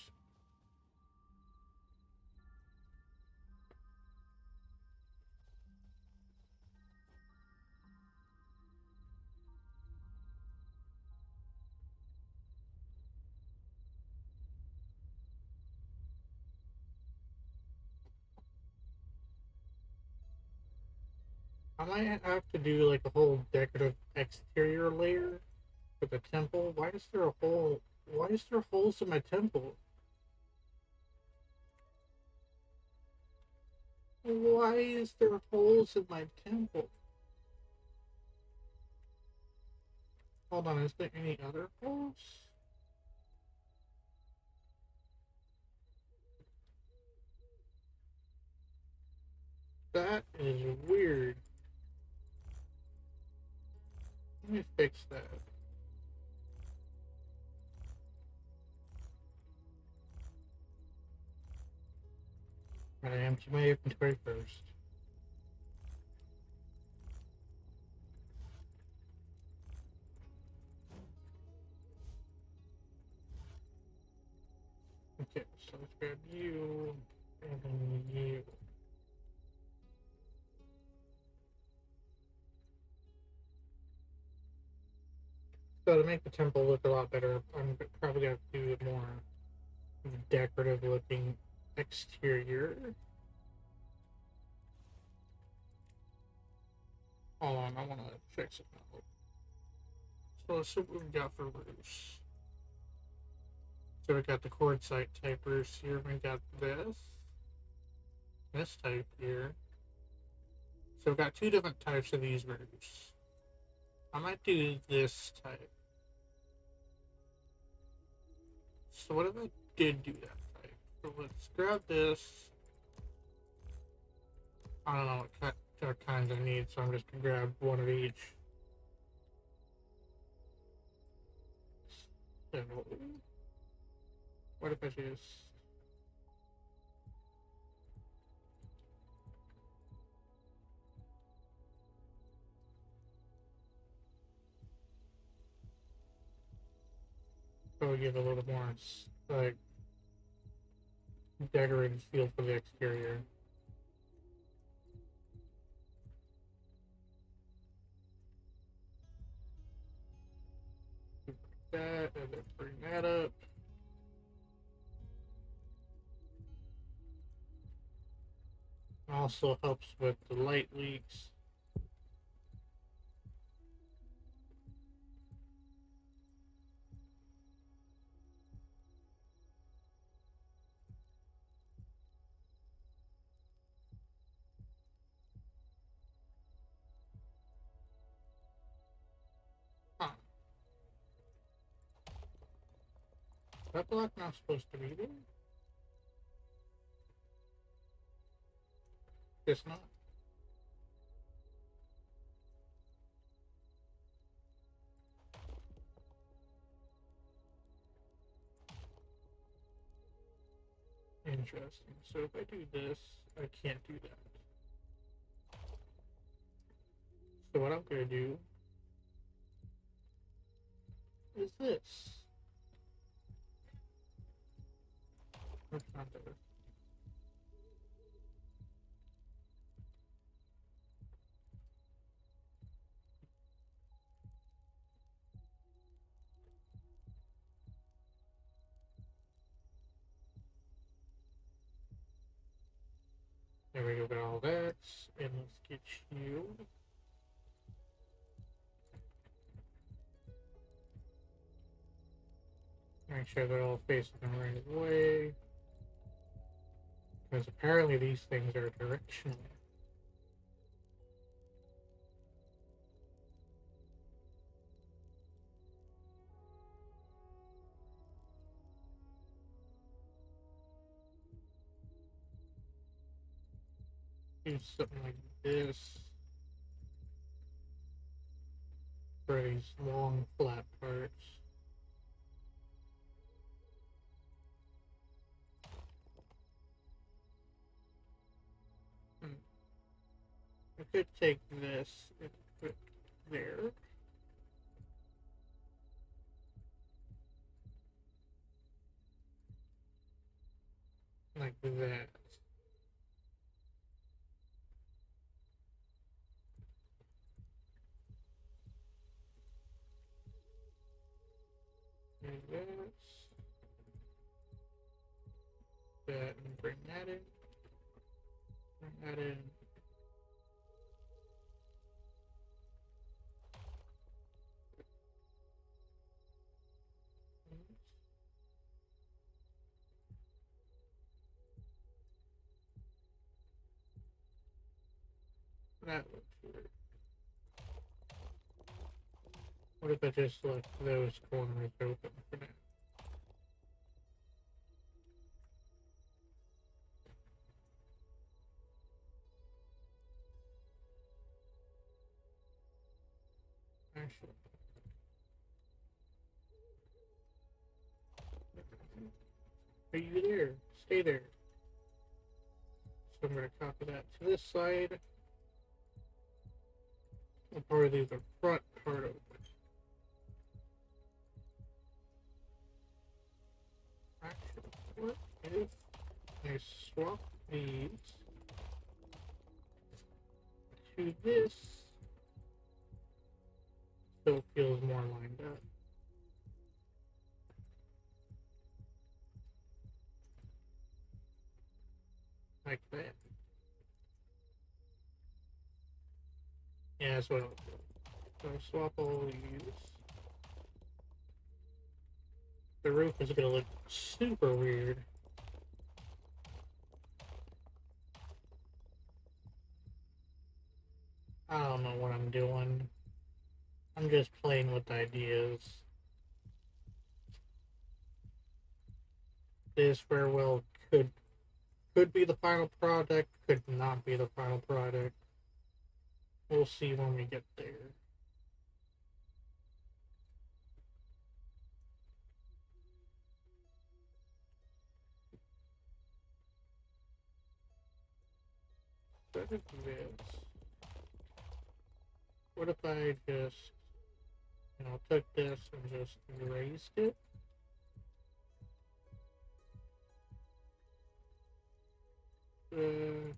I might have to do like a whole decorative exterior layer for the temple. Why is there a hole? Why is there holes in my temple? Why is there holes in my temple? Hold on, is there any other holes? That is weird. Let me fix that. I empty my inventory first. Okay, so let's grab you, and then you. So to make the temple look a lot better, I'm probably going to do a more decorative looking exterior. Hold on, I want to check something out. So let's see what we've got for roofs. So we got the quartzite type roofs here. We got this type here. So we've got two different types of these roofs. I might do this type. So what if I did do that right. So let's grab this. I don't know what kinds I need, so I'm just gonna grab one of each. So, what if I just go give a little more like decorated feel for the exterior? That and then bring that up. Also helps with the light leaks. Huh. That block not supposed to be there? It's not. Interesting. So if I do this, I can't do that. So what I'm gonna do is this. That's not there. There we go, got all that. And let's get you. Make sure they're all facing the right way. Because apparently these things are directional. Do something like this for these long flat parts. I could take this and put it there. Like that. And this. That and bring that in. Bring that in. That looks weird. What if I just left those corners open for now? Actually. Are you there? Stay there. So I'm going to copy that to this side. I'll probably leave the front part open. Actually, what if I swap these to this so it feels more lined up? Like that. Yeah, that's what I'll do. So I'll swap all these. The roof is going to look super weird. I don't know what I'm doing. I'm just playing with ideas. this very well could be the final product, could not be the final product. We'll see when we get there. What if this? What if I just, took this and just erased it?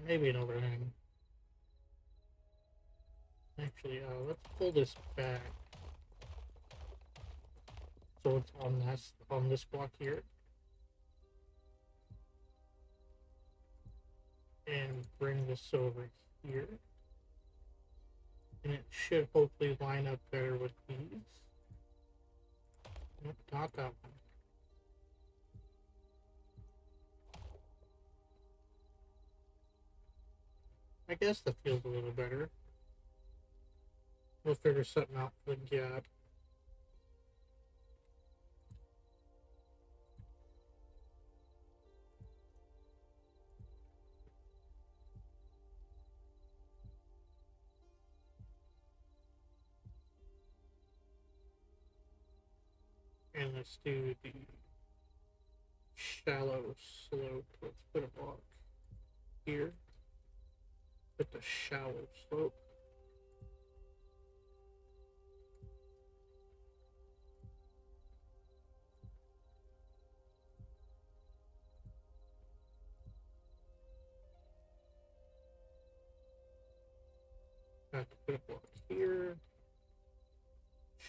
Maybe an overhang. Actually, let's pull this back. So it's on this block here. And bring this over here. And it should hopefully line up better with these. Nope, not that one. I guess that feels a little better. We'll figure something out for the gap. And let's do the shallow slope. Let's put a block here. Put the shallow slope. Have to put a block here.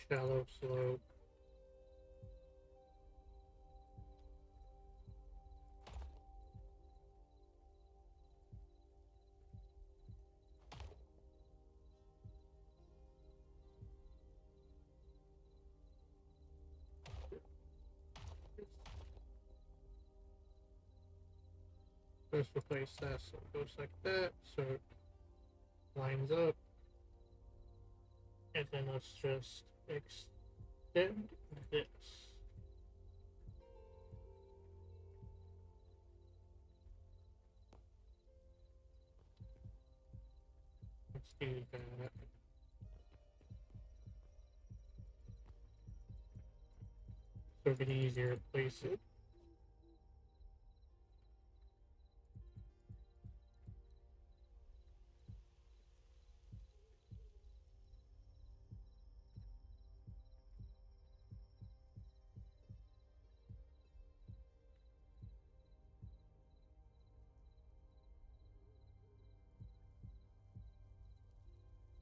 Shallow slope. Let's replace that so it goes like that, so it lines up. And then let's just extend this. Let's do that. So it'll be easier to place it.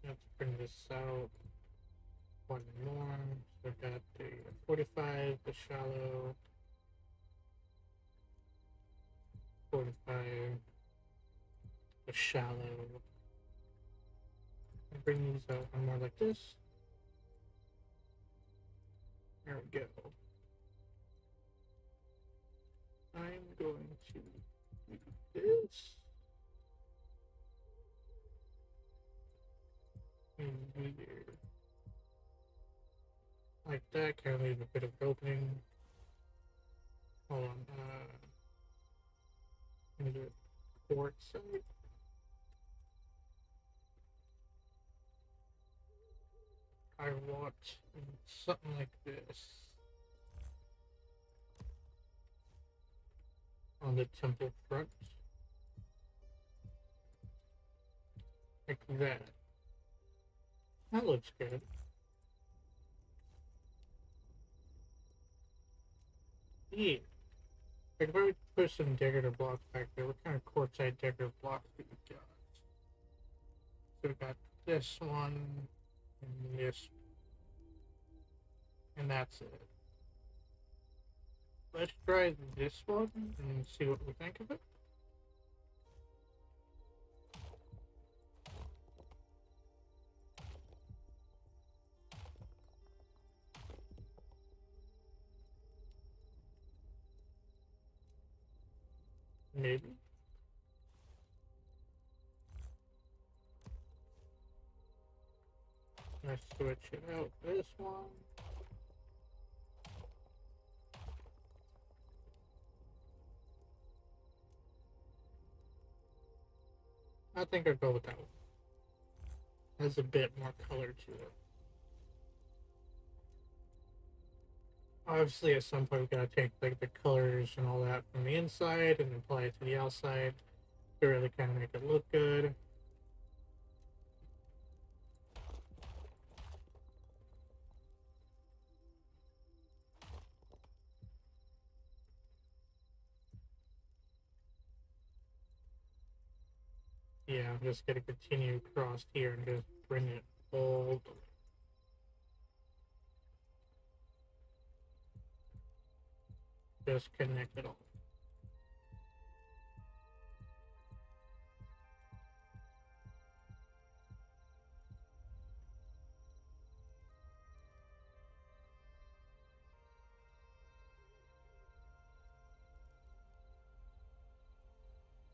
Let's bring this out one more. So we got the 45, the shallow, 45, the shallow. And bring these out one more like this. There we go. I'm going to do this. And here. Like that, kind of leave a bit of opening. Hold on, let me do it quartz side. I want something like this on the temple front. Like that. That looks good. Yeah. Like if I would put some decorative blocks back there, what kind of quartzite decorative blocks do we got? So we got this one, and this, and that's it. Let's try this one and see what we think of it. Maybe. Let's switch it out. This one. I think I'd go with that one. Has a bit more color to it. Obviously, at some point, we gotta take like the colors and all that from the inside and apply it to the outside to really kind of make it look good. Yeah, I'm just gonna continue across here and just bring it all the way. Just connect it all.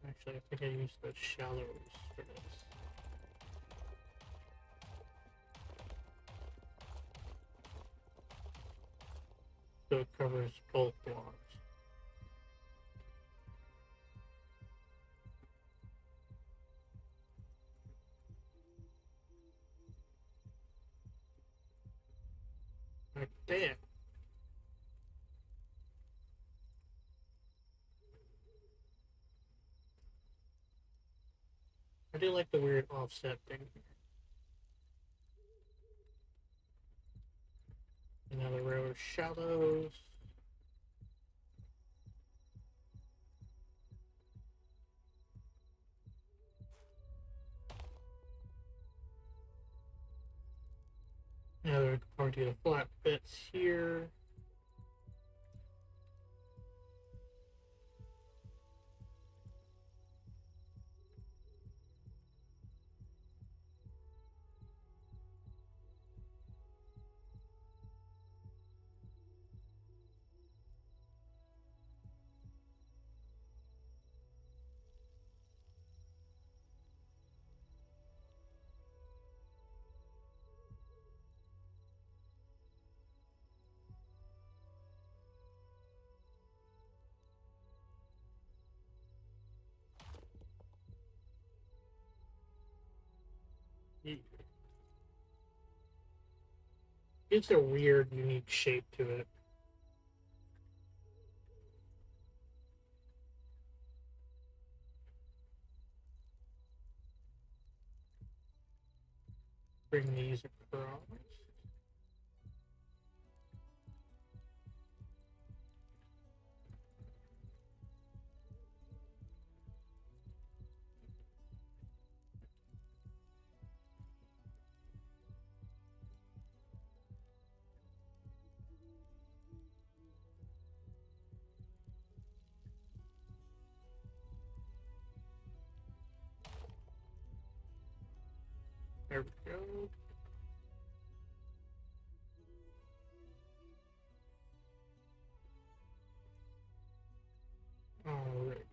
Actually, I think I used the shallows for this. So it covers both blocks. Like that. I do like the weird offset thing here. Another row of shallows. Now we're going to the flat bits here. It's a weird, unique shape to it. Bring these across. There we go. Alright.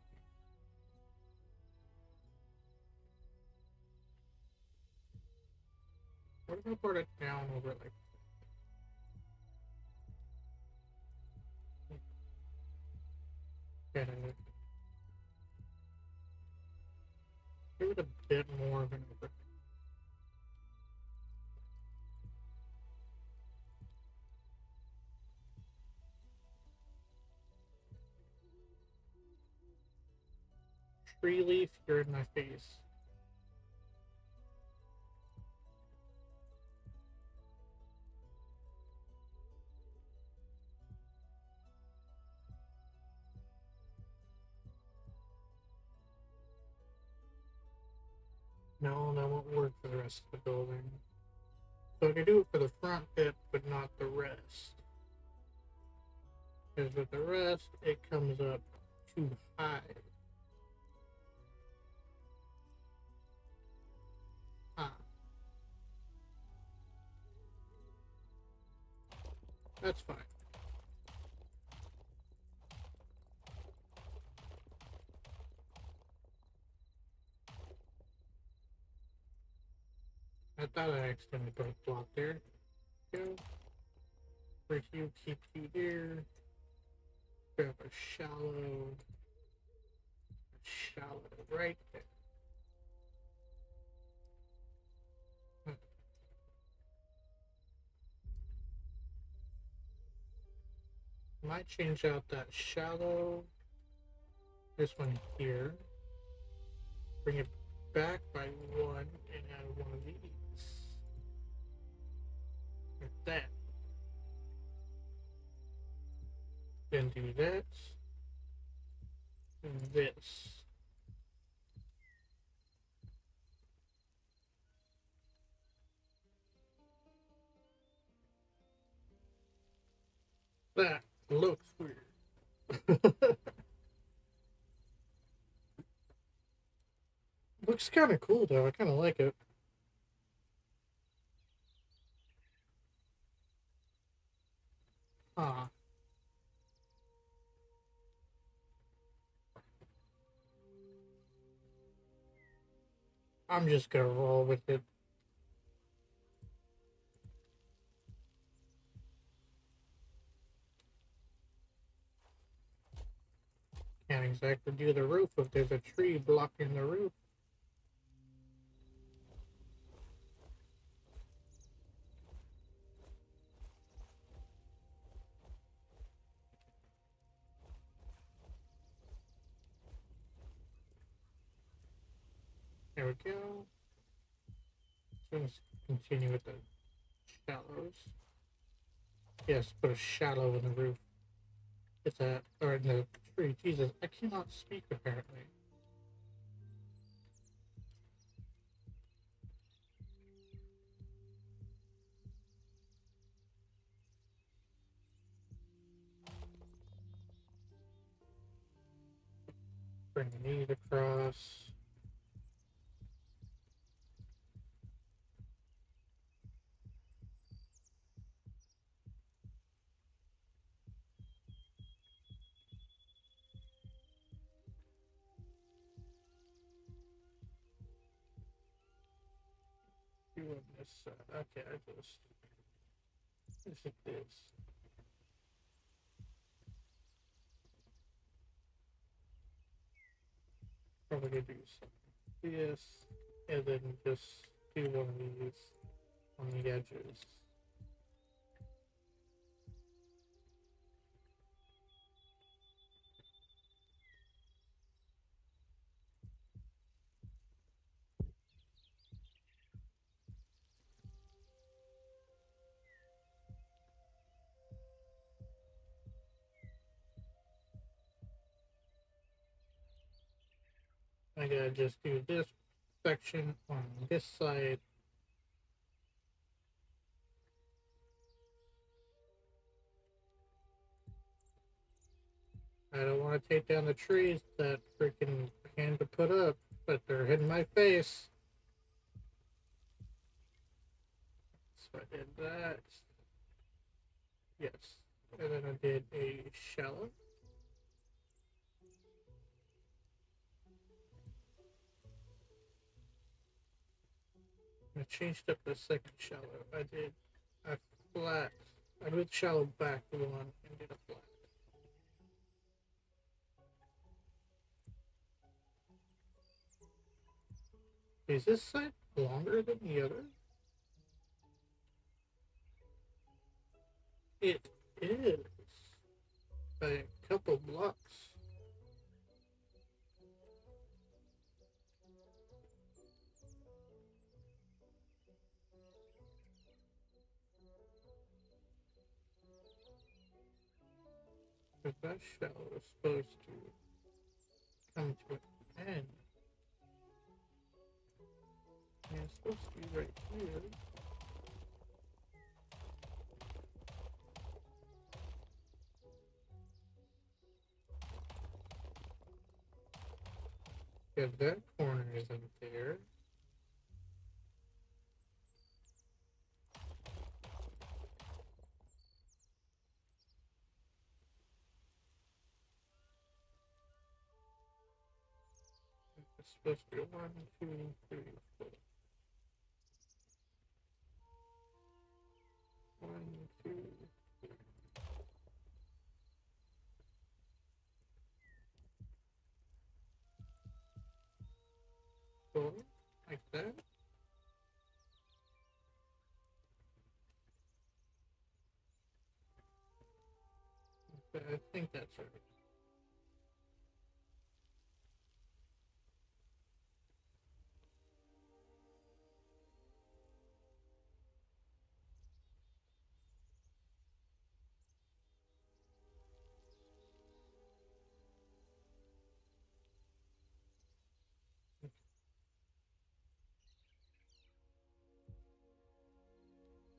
What if I put it down over like that? Give it a bit more of an over. Tree leaf, you're in my face. No, that won't work for the rest of the building. So I can do it for the front bit, but not the rest. Because with the rest, it comes up too high. Ah, that's fine. I thought I accidentally put a block there. Go. For you, keep you there. Grab a shallow right there. Might change out that shallow. This one here. Bring it back by one and add one of these. Like that. Then do that. And this. That looks weird. Looks kind of cool though. I kind of like it. Ah, I'm just gonna roll with it. Can't exactly do the roof if there's a tree blocking the roof. There we go. So let's continue with the shallows. Yes, put a shallow in the roof. It's a or in the tree. Jesus, I cannot speak apparently. Bring these across. Do on this side. Okay, I just this is this. Probably gonna do this, and then just do one of these on the edges. I gotta just do this section on this side. I don't want to take down the trees that freaking hand to put up, but they're hitting my face. So I did that. Yes. And then I did a shallow. I changed up the second shallow. I did a flat. I moved shallow back one and did a flat. Is this side longer than the other? It is. By a couple blocks. But that shallow is supposed to come to an end. And it's supposed to be right here. Yeah, that corner isn't there. It's supposed to be 1, 2, 3, 4. 1, 2, 4. Like that. Like I think that's right.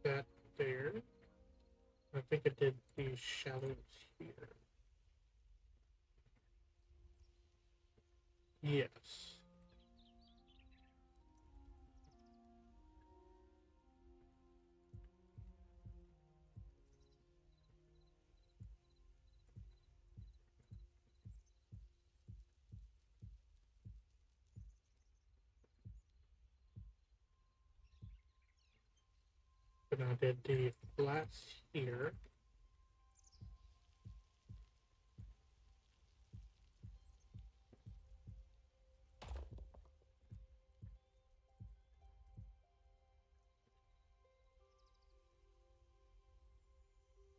That there. I think I did the shadows here. Yes. And I did the flats here.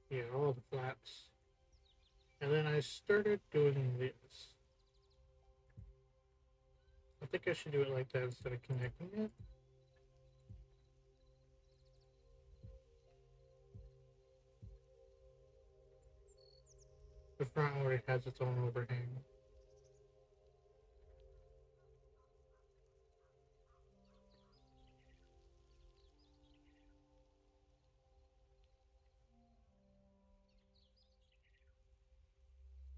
Yeah, all the flats. And then I started doing this. I think I should do it like that instead of connecting it. The front already has its own overhang.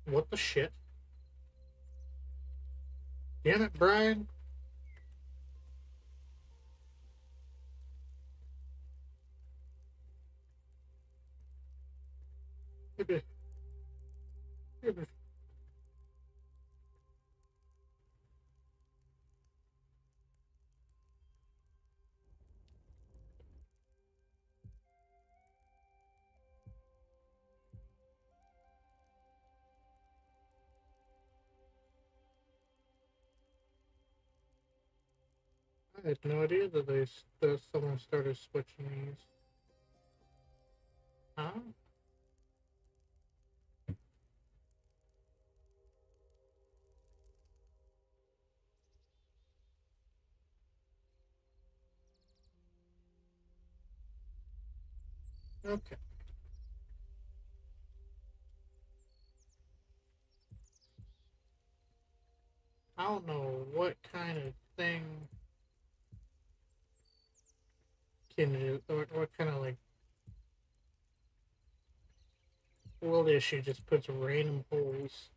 What the shit? Damn it, Brian. I had no idea that someone started switching these. Huh? Okay. I don't know what kind of thing can it, or what kind of like world issue just puts random holes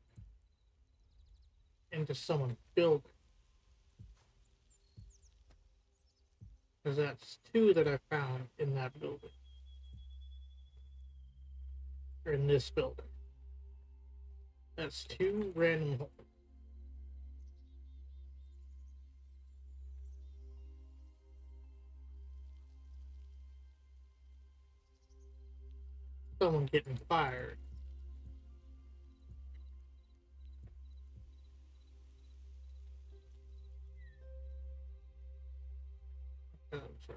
into someone's building. Because that's two that I found in that building. Or in this building. That's two random holes. Someone getting fired. That's right.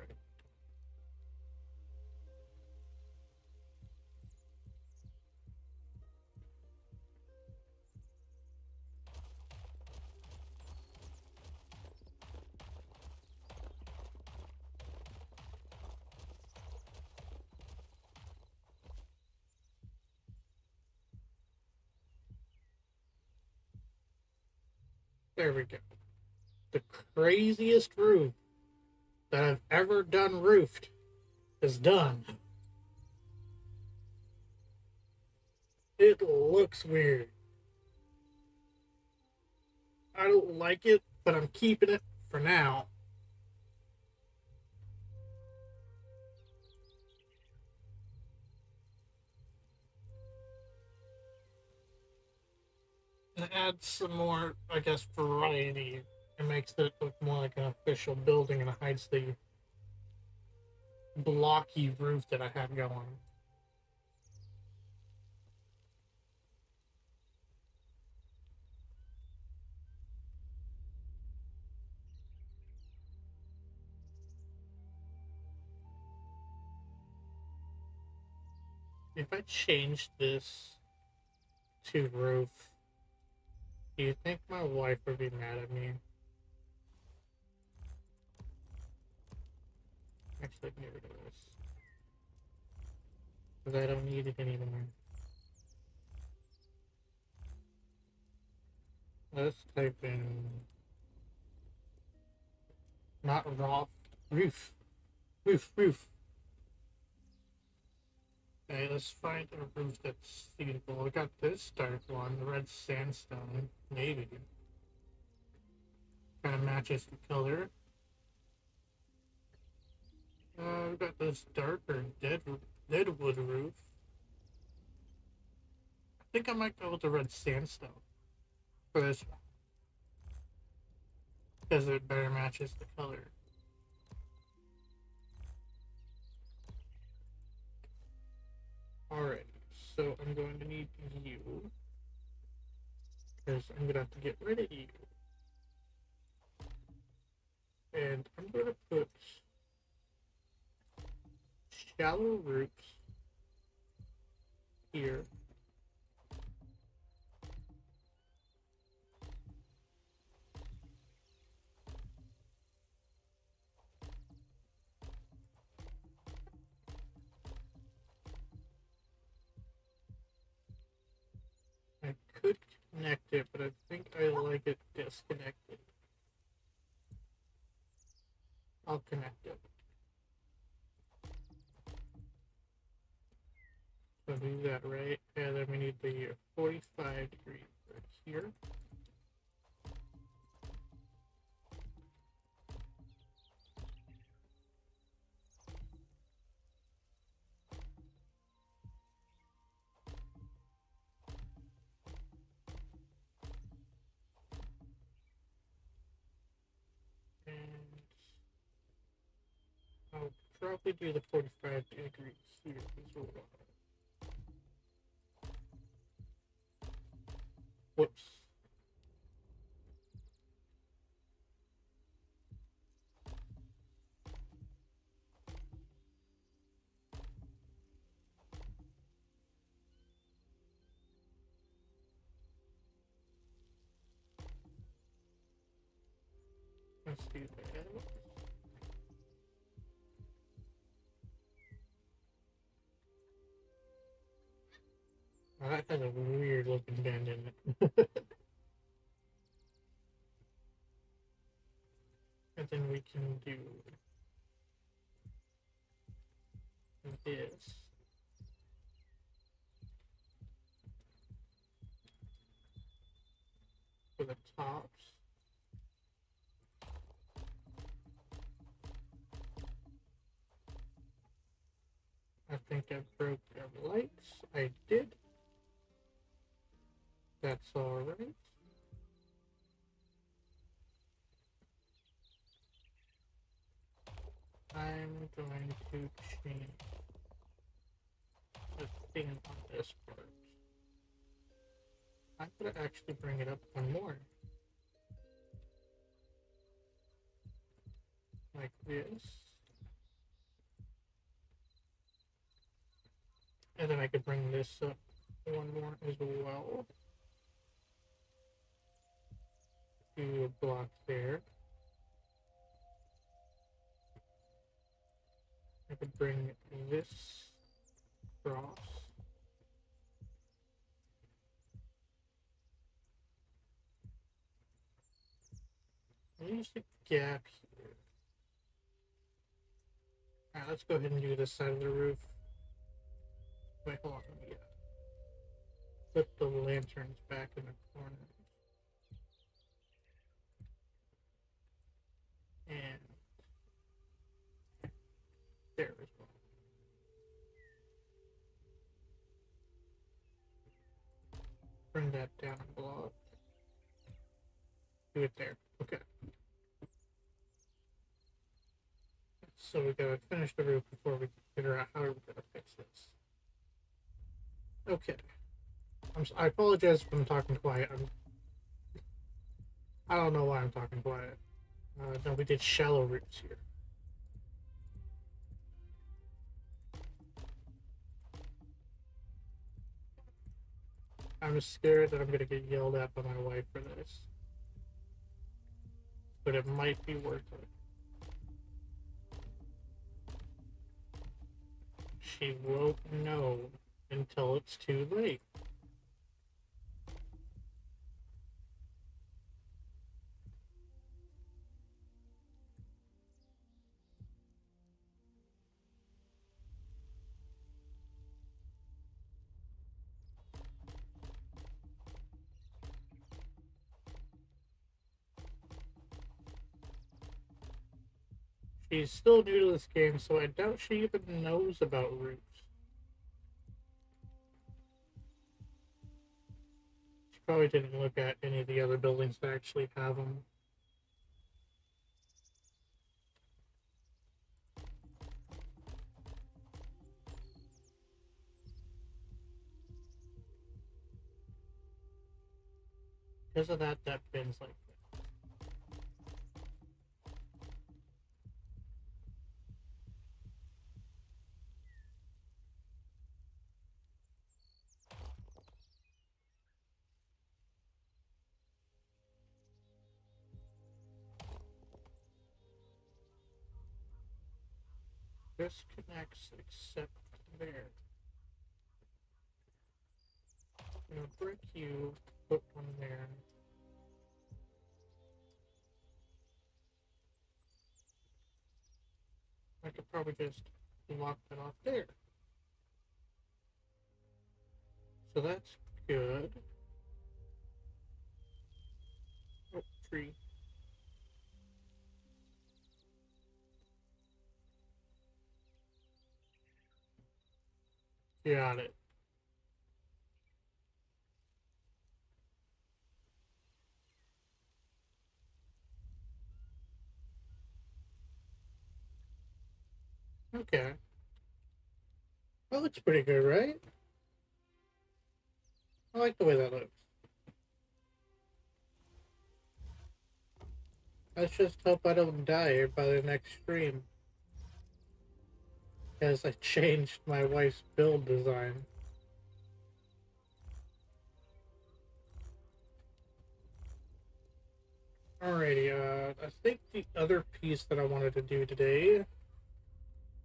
There we go. The craziest roof that I've ever done roofed is done. It looks weird. I don't like it, but I'm keeping it for now. It adds some more, I guess, variety. It makes it look more like an official building and it hides the blocky roof that I have going. If I change this to roof. Do you think my wife would be mad at me? Actually, get rid of this. Because I don't need it anymore. Let's type in not raw roof. Roof. Okay, let's find a roof that's suitable. I got this dark one, the red sandstone. Maybe. Kind of matches the color. We got this darker deadwood roof. I think I might go with the red sandstone for this one. Because it better matches the color. Alright, so I'm going to need you. Because I'm going to have to get rid of you. And I'm going to put shallow roofs here. I could connect it, but I think I like it disconnected. I'll connect it. So do that right, and then we need the 45 degrees right here. And I'll probably do the 45 degrees here as well. Whoops. Let's do that. Oh, that has a weird looking bend in it. And then we can do this. For the tops. I think I broke the lights. I did. That's alright. I'm going to change the thing on this part. I'm going to actually bring it up one more. Like this. And then I could bring this up one more as well. Do a block there. I could bring this across. Use the gap here. Alright, let's go ahead and do this side of the roof. Wait, hold on. Let me put the lanterns back in the corner. And there as well. Bring that down a block. Do it there. Okay. So we gotta finish the roof before we figure out how we're gonna fix this. Okay. I apologize if I'm talking quiet. I don't know why I'm talking quiet. No, we did shallow roofs here. I'm scared that I'm gonna get yelled at by my wife for this, but it might be worth it. She won't know until it's too late. She's still new to this game, so I doubt she even knows about roofs. She probably didn't look at any of the other buildings that actually have them. Because of that, that bin's like that. This connects except there. I'm gonna brick you, put one there. I could probably just lock that off there. So that's good. Oh, tree. Got it. Okay. That looks pretty good, right? I like the way that looks. Let's just hope I don't die by the next stream. As I changed my wife's build design. Alrighty, I think the other piece that I wanted to do today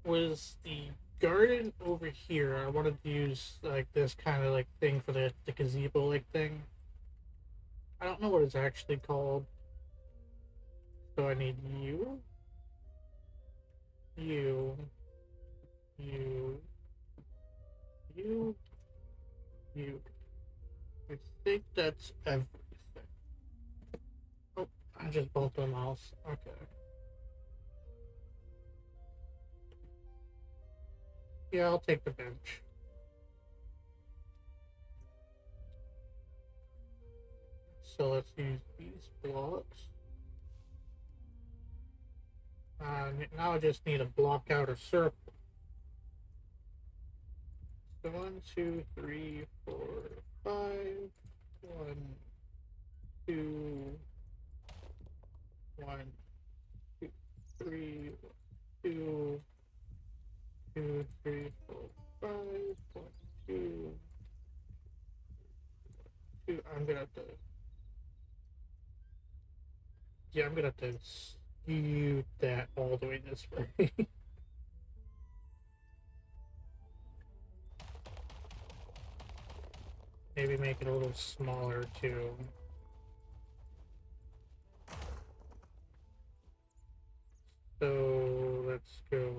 was the garden over here. I wanted to use like this kind of like thing for the gazebo like thing. I don't know what it's actually called. So I need you, you, you, you, you. I think that's everything. Oh, I just bumped the mouse. Okay. Yeah, I'll take the bench. So let's use these blocks. Now I just need to block out a circle. So 1, 2, 3, 4, 5. 1, 2, 1, 2, 3, 2, 2, 3, 4, 5. 1, 2, 2. I'm gonna have to. Yeah, I'm gonna have to skew that all the way this way. Maybe make it a little smaller too. So let's go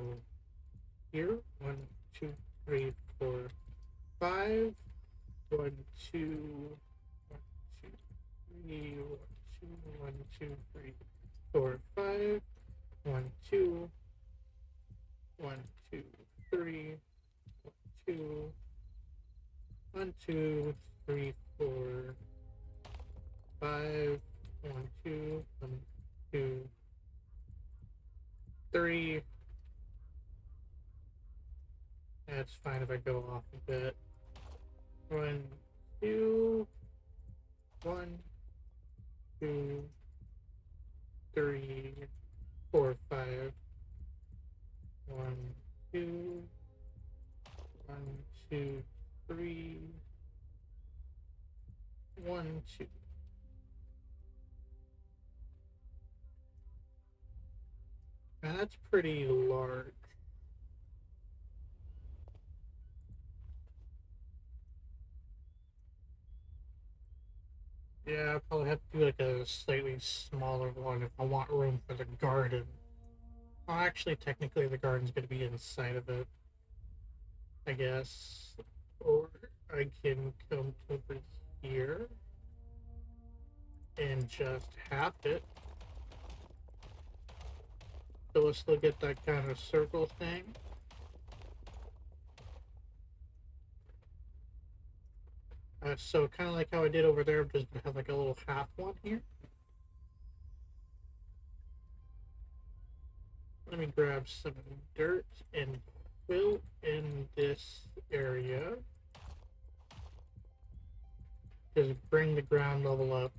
here. 1, 2, 3, 4, 5. 1, 2, 1, 2, 3, 1, 2, 3, 4, 5. 1, 2, 1, 2, 3, 2, 1, 2, 3, 4, 5. 1, 2, 1, 2, 3. That's fine if I go off a bit. 1, 2, 1, 2, 3, 4, 5. 1, 2, 1, 2, 3, 2. And that's pretty large. Yeah, I probably have to do like a slightly smaller one if I want room for the garden. Well, actually, technically, the garden's going to be inside of it, I guess. Or I can come over here and just half it. So we'll still get that kind of circle thing. So kind of like how I did over there, just have like a little half one here. Let me grab some dirt and fill in this area. Just bring the ground level up.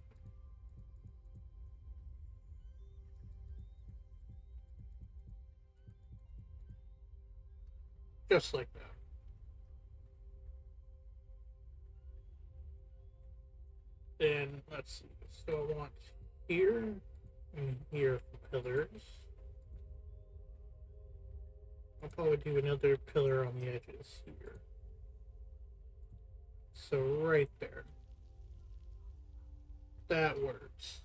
Just like that. Then let's see. So I want here and here for pillars. I'll probably do another pillar on the edges here. So right there. That works.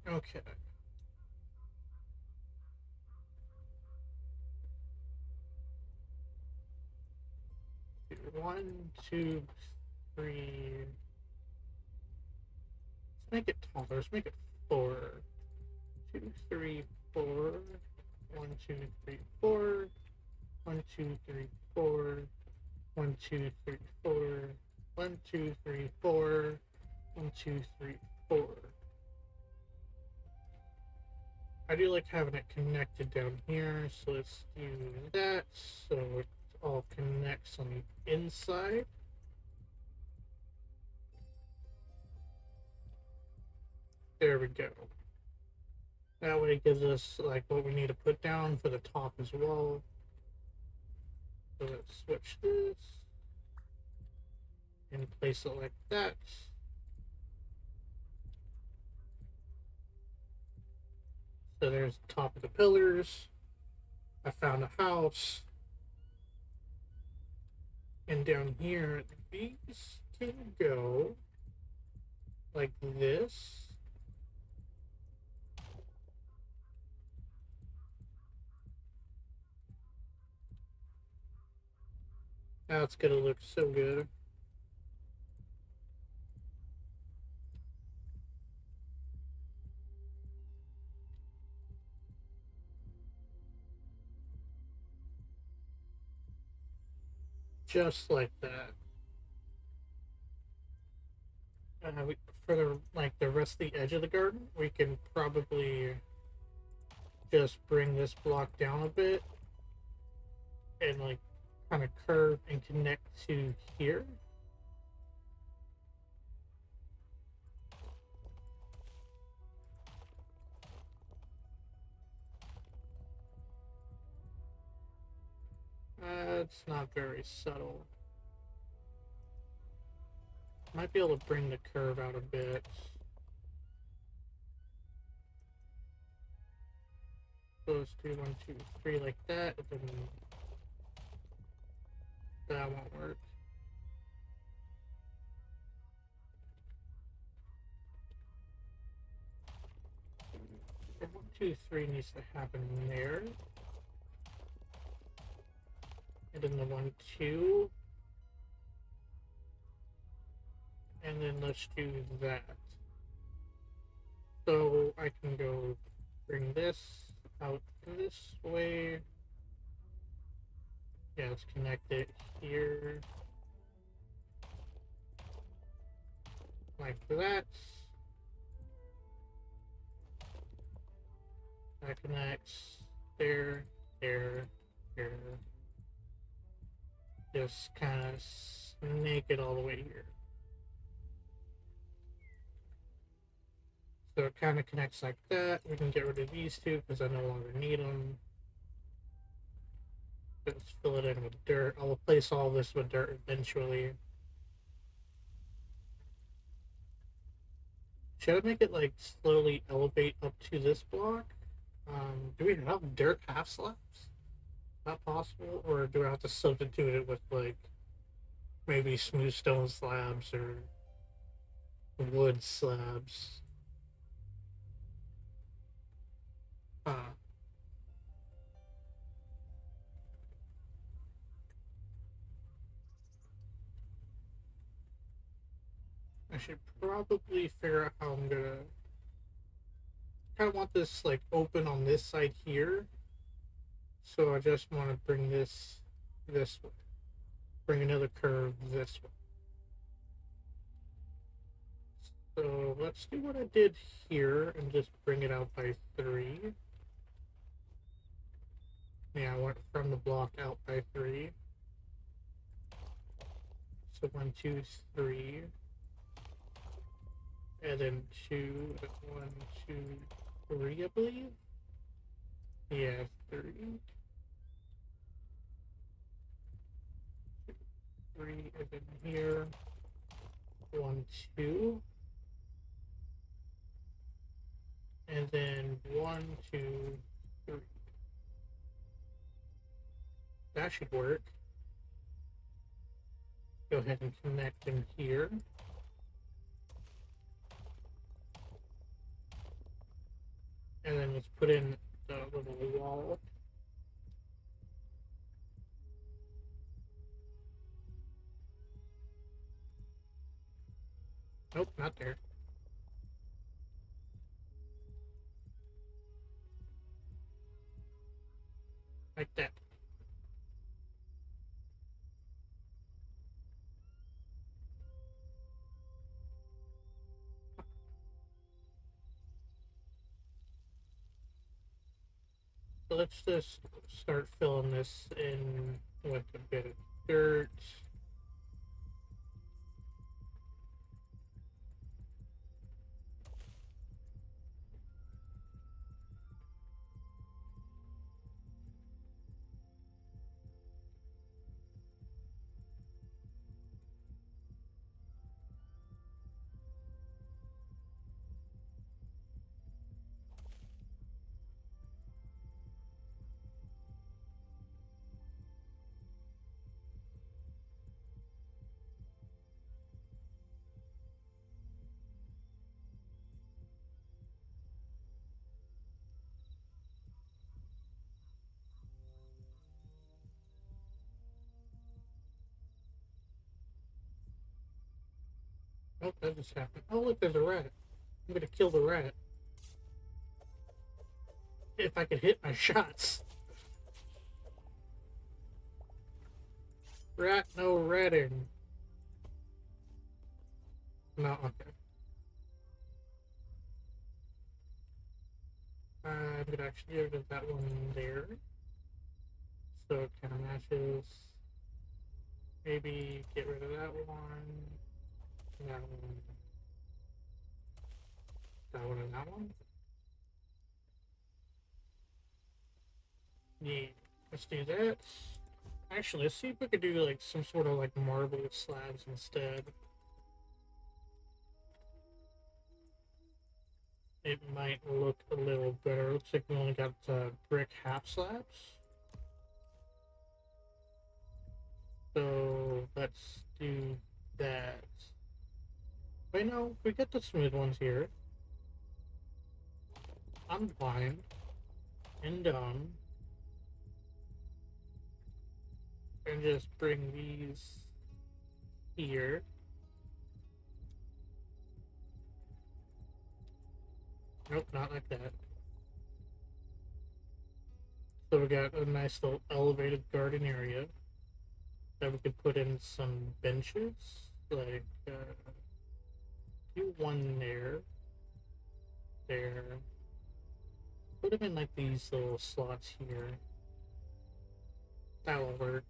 Okay. One, two, three. Let's make it taller. Let's make it 4. 2, 3, 4. 1, 2, 3, 4. 1, 2, 3, 4. 1, 2, 3, 4. 1, 2, 3, 4. 1, 2, 3, 4. I do like having it connected down here, so let's do that so it all connects on the inside. There we go. That way it gives us like what we need to put down for the top as well. So let's switch this and place it like that. So there's the top of the pillars. I found a house. And down here, these can go like this. Now it's gonna look so good. Just like that. For the rest of the edge of the garden, we can probably just bring this block down a bit and like kind of curve and connect to here. It's not very subtle. Might be able to bring the curve out a bit. So let's do 1, 2, 3 like that, and then that won't work. 1, 2, 3 needs to happen there. And then the 1, 2. And then let's do that. So I can go bring this out this way. Yeah, let's connect it here. Like that. That connects there, there, there. Just kind of snake it all the way here. So it kind of connects like that. We can get rid of these two because I no longer need them. Just fill it in with dirt. I'll replace all this with dirt eventually. Should I make it like slowly elevate up to this block? Do we have dirt half slabs? Not possible, or do I have to substitute it with like maybe smooth stone slabs or wood slabs? Uh, I should probably figure out how I'm gonna. I kind of want this like open on this side here, so I just want to bring this way. Bring another curve this way. So let's do what I did here and just bring it out by 3. Yeah, I went from the block out by 3. So 1, 2, 3. And then 2, 1, 2, 3, I believe. Yeah, 3. 3, and then here. 1, 2. And then 1, 2, 3. That should work. Go ahead and connect them here. And then let's put in the little wall. Nope, not there. Like that. So let's just start filling this in with a bit of dirt. Oh, that just happened. Oh, look, there's a rat. I'm gonna kill the rat. If I could hit my shots. Rat, no ratting. No, okay. I'm gonna actually get rid of that one there. So it kind of matches. Maybe get rid of that one. That one. That one and that one. Yeah. Let's do that. Actually, let's see if we could do like some sort of like marble slabs instead. It might look a little better. Looks like we only got brick half slabs. So let's do that. Wait, no, we get the smooth ones here. Unbind and done. And just bring these here. Nope, not like that. So we got a nice little elevated garden area that we could put in some benches, like do one there, there. Put them in like these little slots here. That'll work.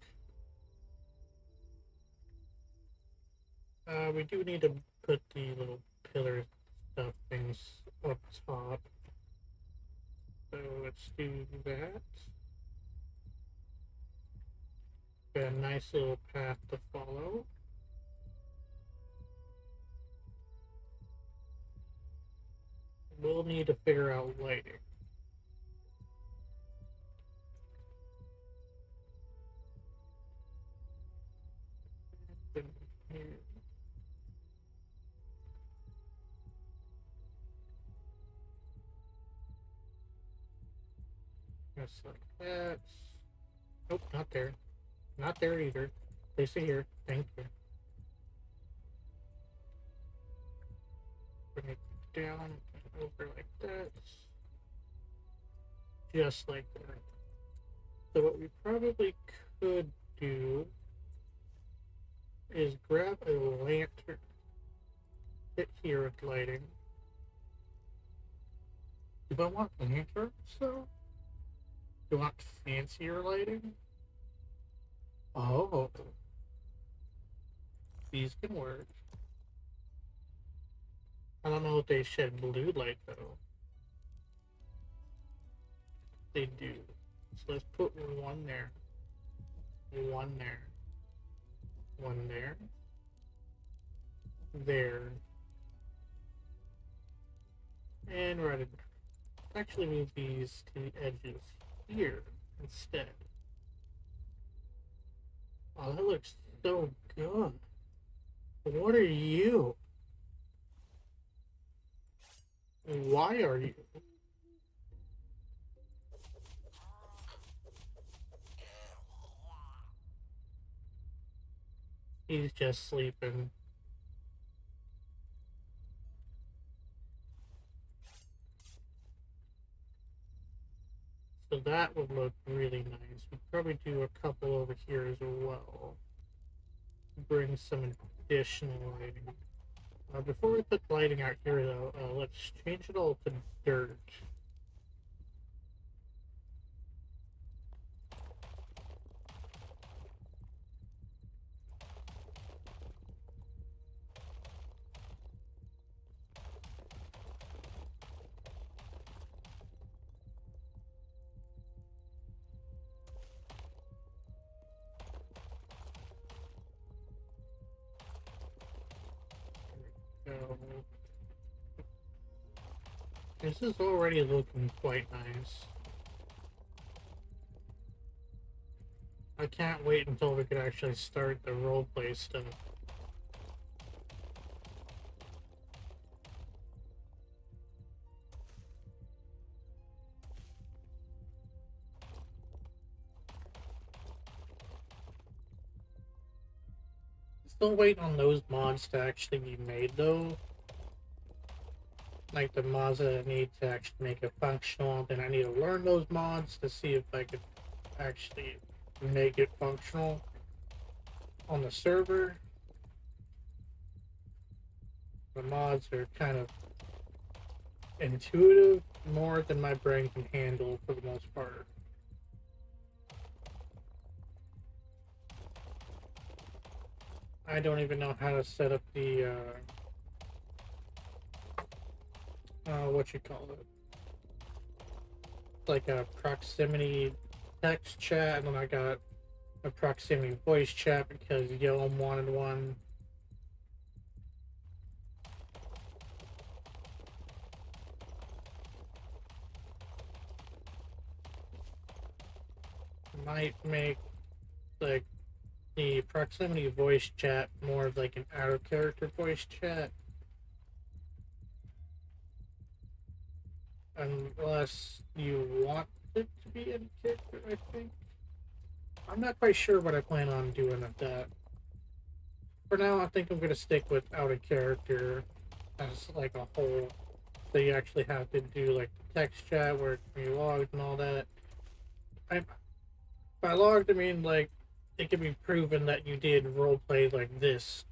We do need to put the little pillar stuff things up top. So let's do that. Got a nice little path to follow. we'll need to figure out lighting. Just like that. Nope, not there. Not there either. Place it here. Thank you. Bring it down and over like that. Just like that. So what we probably could do is grab a lantern. Hit here with lighting. Do I want lanterns though? Do I want fancier lighting? Oh. These can work. I don't know if they shed blue light though. They do. So let's put one there. One there. One there. There. And right in there. Actually move these to the edges here instead. Oh, that looks so good. What are you? Why are you? He's just sleeping. So that would look really nice. We'd probably do a couple over here as well. Bring some additional lighting. Before we put lighting out here though, let's change it all to dirt. So, this is already looking quite nice. I can't wait until we can actually start the roleplay stuff. Still waiting on those mods to actually be made though. Like the mods that I need to actually make it functional, then I need to learn those mods to see if I could actually make it functional on the server. The mods are kind of intuitive, more than my brain can handle for the most part. I don't even know how to set up the what you call it, like a proximity text chat, and then I got a proximity voice chat because Yoam wanted one. Might make like the proximity voice chat more of like an out of character voice chat, unless you want it to be in character. I think I'm not quite sure what I plan on doing with that. For now, I think I'm gonna stick with out of character as like a whole. So you actually have to do like the text chat where it can be logged and all that. I By logged I mean like it can be proven that you did roleplay like this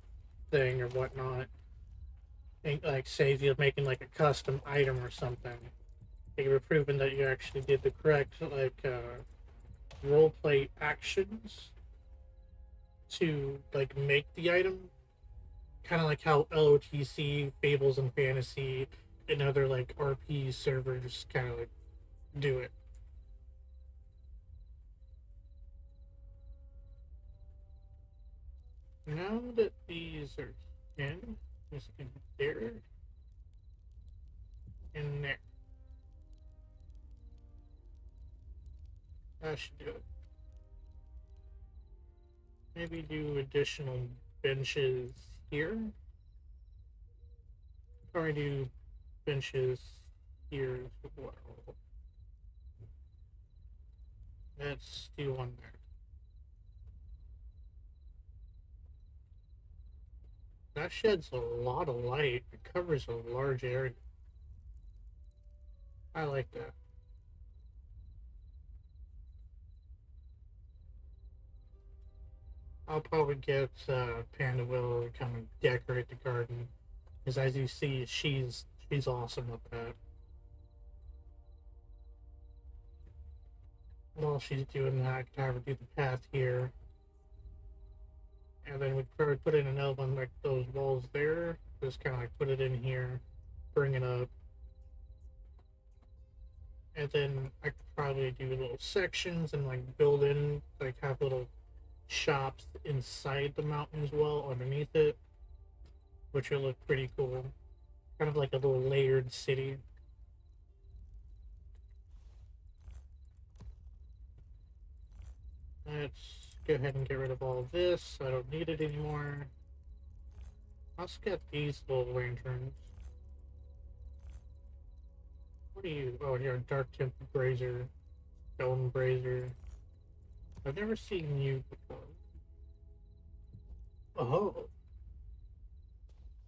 thing or whatnot. And, like say if you're making like a custom item or something, it can be proven that you actually did the correct like roleplay actions to like make the item. Kind of like how LOTC, Fables and Fantasy, and other like RP servers kind of like do it. Now that these are in, just in there, in there. That should do it. Maybe do additional benches here. Or do benches here as well. Let's do one there. That sheds a lot of light. It covers a large area. I like that. I'll probably get Panda Willow to come and decorate the garden. Because as you see, she's awesome with that. While she's doing that, I can have her do the path here. And then we'd probably put in another one like those walls there. Just kind of like put it in here, bring it up. And then I could probably do little sections and like build in, like have little shops inside the mountain as well, underneath it, which will look pretty cool. Kind of like a little layered city. Let's go ahead and get rid of all of this. I don't need it anymore. Let's get these little lanterns. What are you? Oh, you're a dark temple brazier, stone brazier. I've never seen you before. Oh,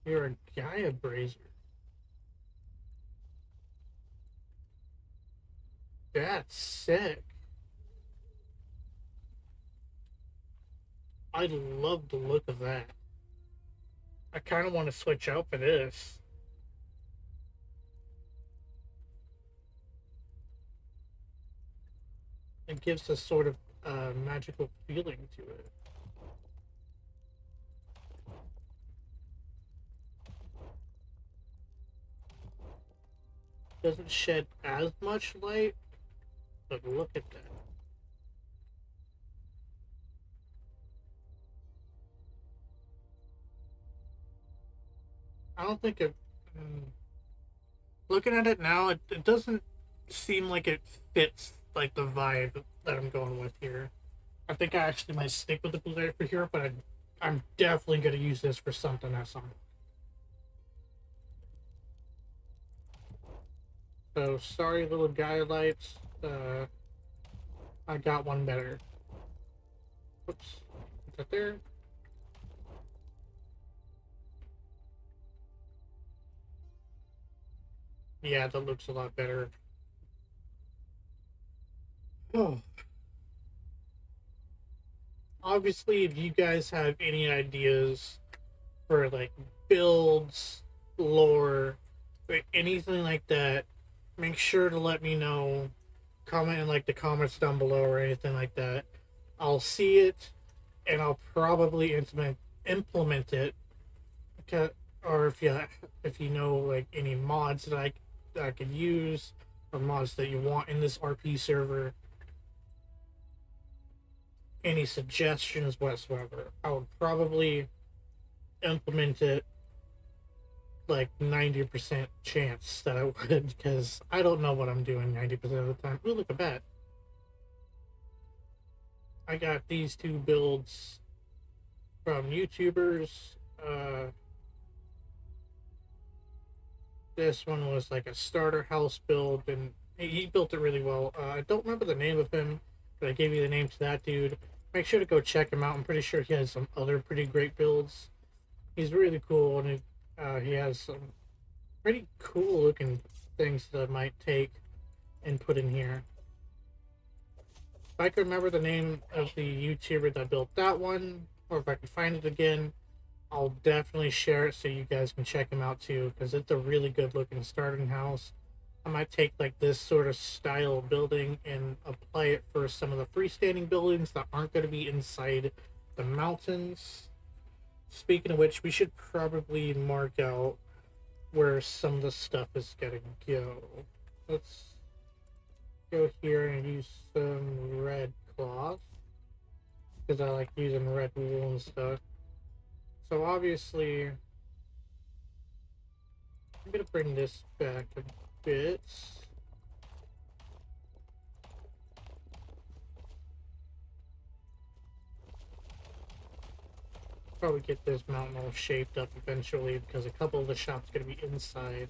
you're a Gaia brazier. That's sick. I love the look of that. I kind of want to switch out for this. It gives a sort of magical feeling to it. Doesn't shed as much light, but look at that. I don't think it. Looking at it now, it doesn't seem like it fits like the vibe that I'm going with here. I think I actually might stick with the blue for here, but I'm definitely gonna use this for something at some. So sorry, little guy lights. I got one better. Oops, is that there? Yeah, that looks a lot better. Oh. Obviously, if you guys have any ideas for like builds, lore, or anything like that, make sure to let me know. Comment in like the comments down below or anything like that. I'll see it and I'll probably implement it. Or if you know like any mods that I could use or mods that you want in this RP server, any suggestions whatsoever, I would probably implement it like 90% chance that I would because I don't know what I'm doing 90% of the time. Ooh, look at that. I got these two builds from YouTubers. This one was like a starter house build, and he built it really well. I don't remember the name of him, but I gave you the name to that dude. Make sure to go check him out. I'm pretty sure he has some other pretty great builds. He's really cool, and he has some pretty cool looking things that I might take and put in here. If I can remember the name of the YouTuber that built that one, or if I can find it again, I'll definitely share it so you guys can check him out too, because it's a really good looking starting house. I might take like this sort of style of building and apply it for some of the freestanding buildings that aren't going to be inside the mountains. Speaking of which, we should probably mark out where some of the stuff is going to go. Let's go here and use some red cloth because I like using red wool and stuff. So obviously, I'm gonna bring this back bits. Probably get this mountain all shaped up eventually because a couple of the shops are going to be inside.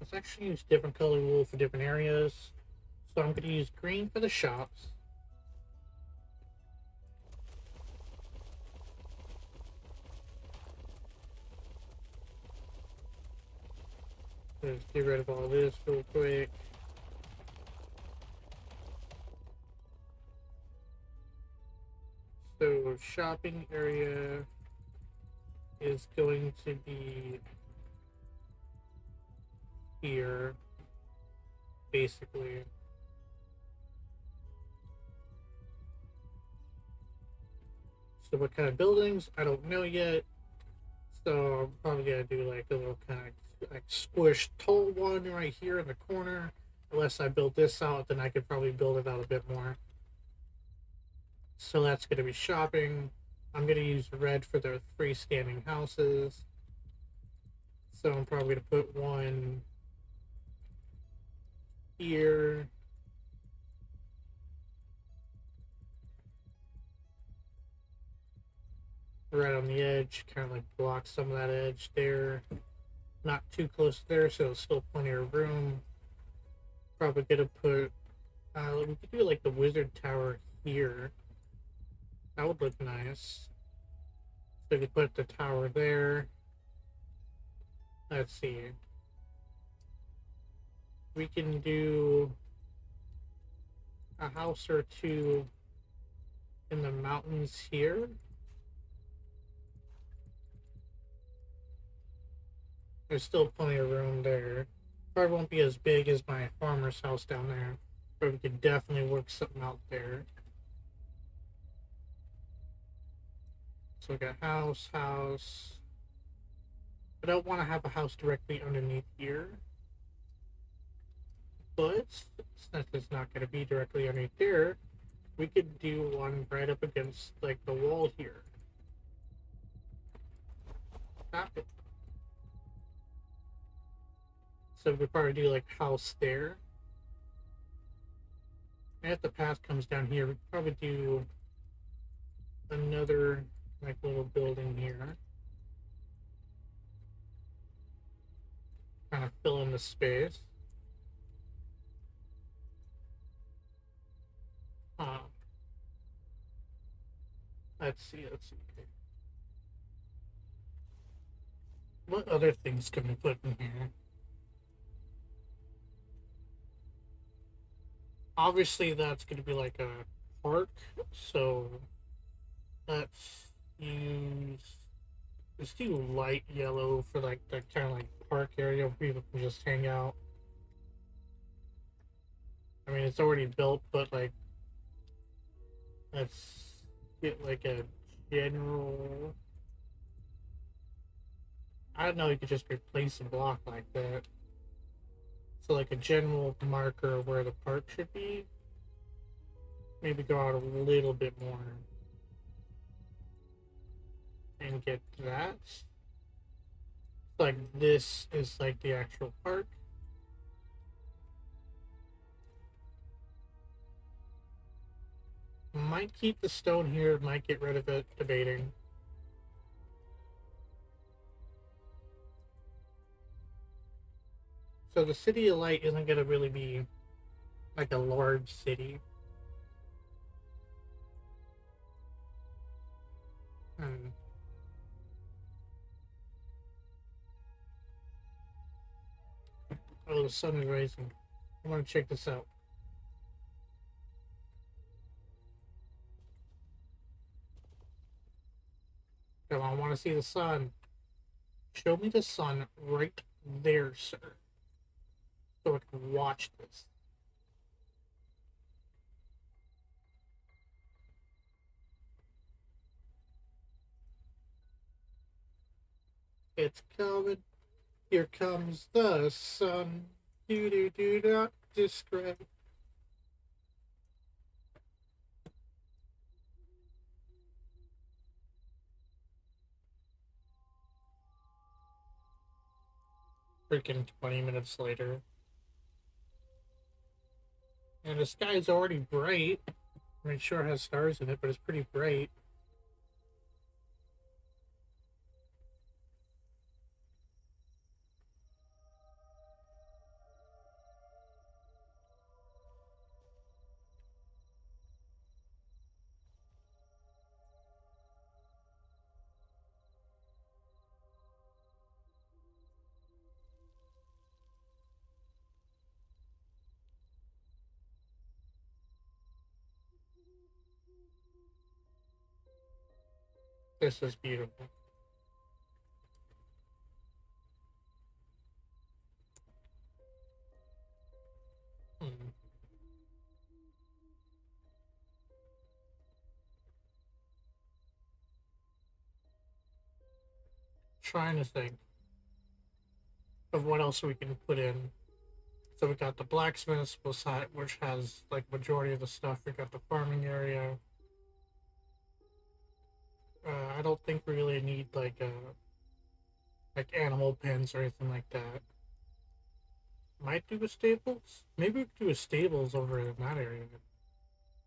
Let's actually use different color wool for different areas. So I'm going to use green for the shops. Let's get rid of all this real quick. So shopping area is going to be here, basically. So what kind of buildings? I don't know yet. So I'm probably gonna do like a little kind of like squished tall one right here in the corner. Unless I build this out, then I could probably build it out a bit more. So that's gonna be shopping. I'm gonna use red for the freestanding houses. So I'm probably gonna put one here. Right on the edge, kind of like block some of that edge there. Not too close there, so there's still plenty of room. Probably gonna put, we could do like the wizard tower here. That would look nice. So we could put the tower there. Let's see. We can do a house or two in the mountains here. There's still plenty of room there. Probably won't be as big as my farmer's house down there, but we could definitely work something out there. So we got house, house. I don't want to have a house directly underneath here, but since it's not going to be directly underneath there, we could do one right up against like the wall here. Stop it. So we could probably do like house there. And if the path comes down here, we could probably do another like little building here. Kind of fill in the space. Uh, let's see. Okay. What other things can we put in here? Obviously, that's going to be like a park. So let's use let's do light yellow for like the kind of like park area where people can just hang out. I mean, it's already built, but like let's get like a general. I don't know. You could just replace a block like that. So like a general marker of where the park should be. Maybe go out a little bit more and get that. Like this is like the actual park. Might keep the stone here, might get rid of it, debating. So the City of Light isn't going to really be like a large city. Hmm. Oh, the sun is rising. I want to check this out. Come on, I want to see the sun. Show me the sun right there, sir. So I can watch this. It's coming. Here comes the sun. Do do do not describe. freaking 20 minutes later. And the sky's already bright. I mean, it sure has stars in it, but it's pretty bright. This is beautiful. Hmm. Trying to think of what else we can put in. So we got the blacksmith's side, which has like majority of the stuff. We got the farming area. I don't think we really need like animal pens or anything like that. Might do a stables. Maybe we could do a stables over in that area.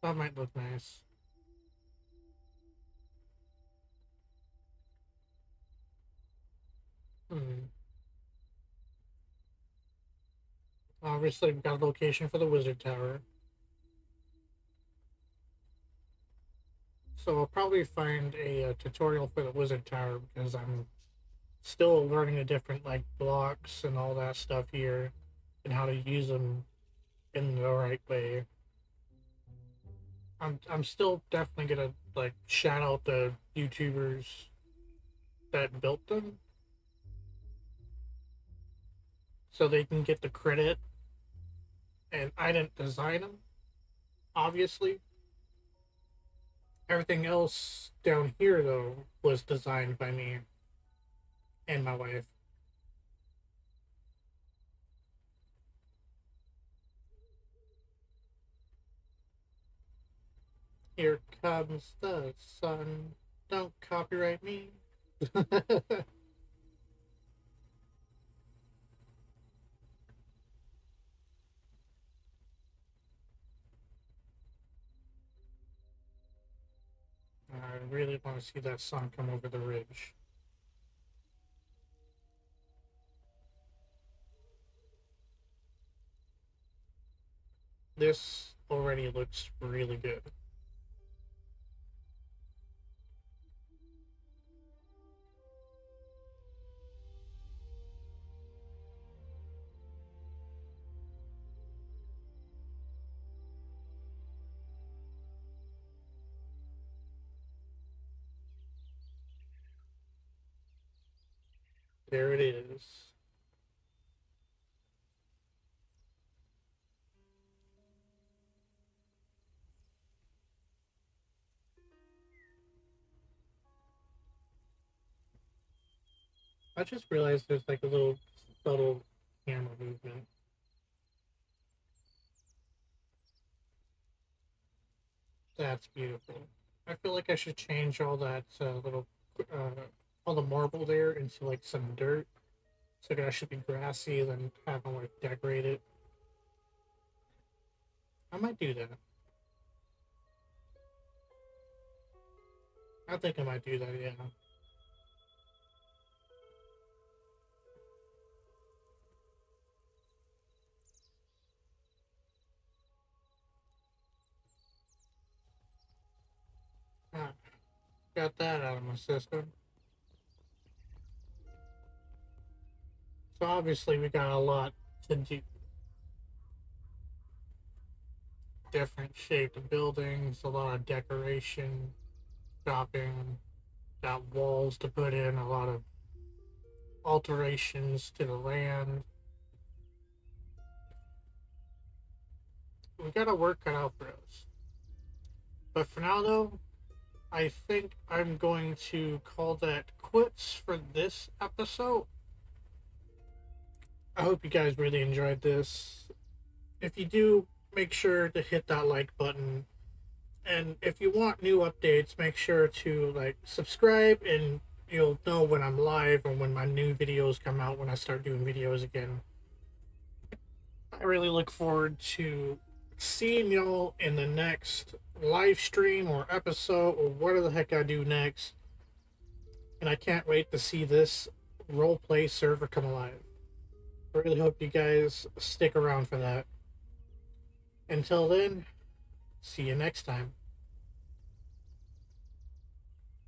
That might look nice. Hmm. Obviously, we've got a location for the wizard tower. So I'll probably find a tutorial for the wizard tower because I'm still learning the different like blocks and all that stuff here and how to use them in the right way. I'm still definitely gonna like shout out the YouTubers that built them so they can get the credit. And I didn't design them, obviously. Everything else down here though was designed by me and my wife. Here comes the sun. Don't copyright me. I really want to see that sun come over the ridge. This already looks really good. There it is. I just realized there's like a little subtle camera movement. That's beautiful. I feel like I should change all that little, all the marble there into like some dirt. So it should be grassy, then have them like decorate it. I might do that. I think I might do that, yeah. Ah, got that out of my system. So obviously we got a lot to do. Different shaped buildings, a lot of decoration, shopping, got walls to put in, a lot of alterations to the land. We got to work cut out for us. But for now, though, I think I'm going to call that quits for this episode. I hope you guys really enjoyed this. If you do, make sure to hit that like button. And if you want new updates, make sure to like subscribe and you'll know when I'm live and when my new videos come out when I start doing videos again. I really look forward to seeing y'all in the next live stream or episode or whatever the heck I do next. And I can't wait to see this roleplay server come alive. I really hope you guys stick around for that. Until then, see you next time.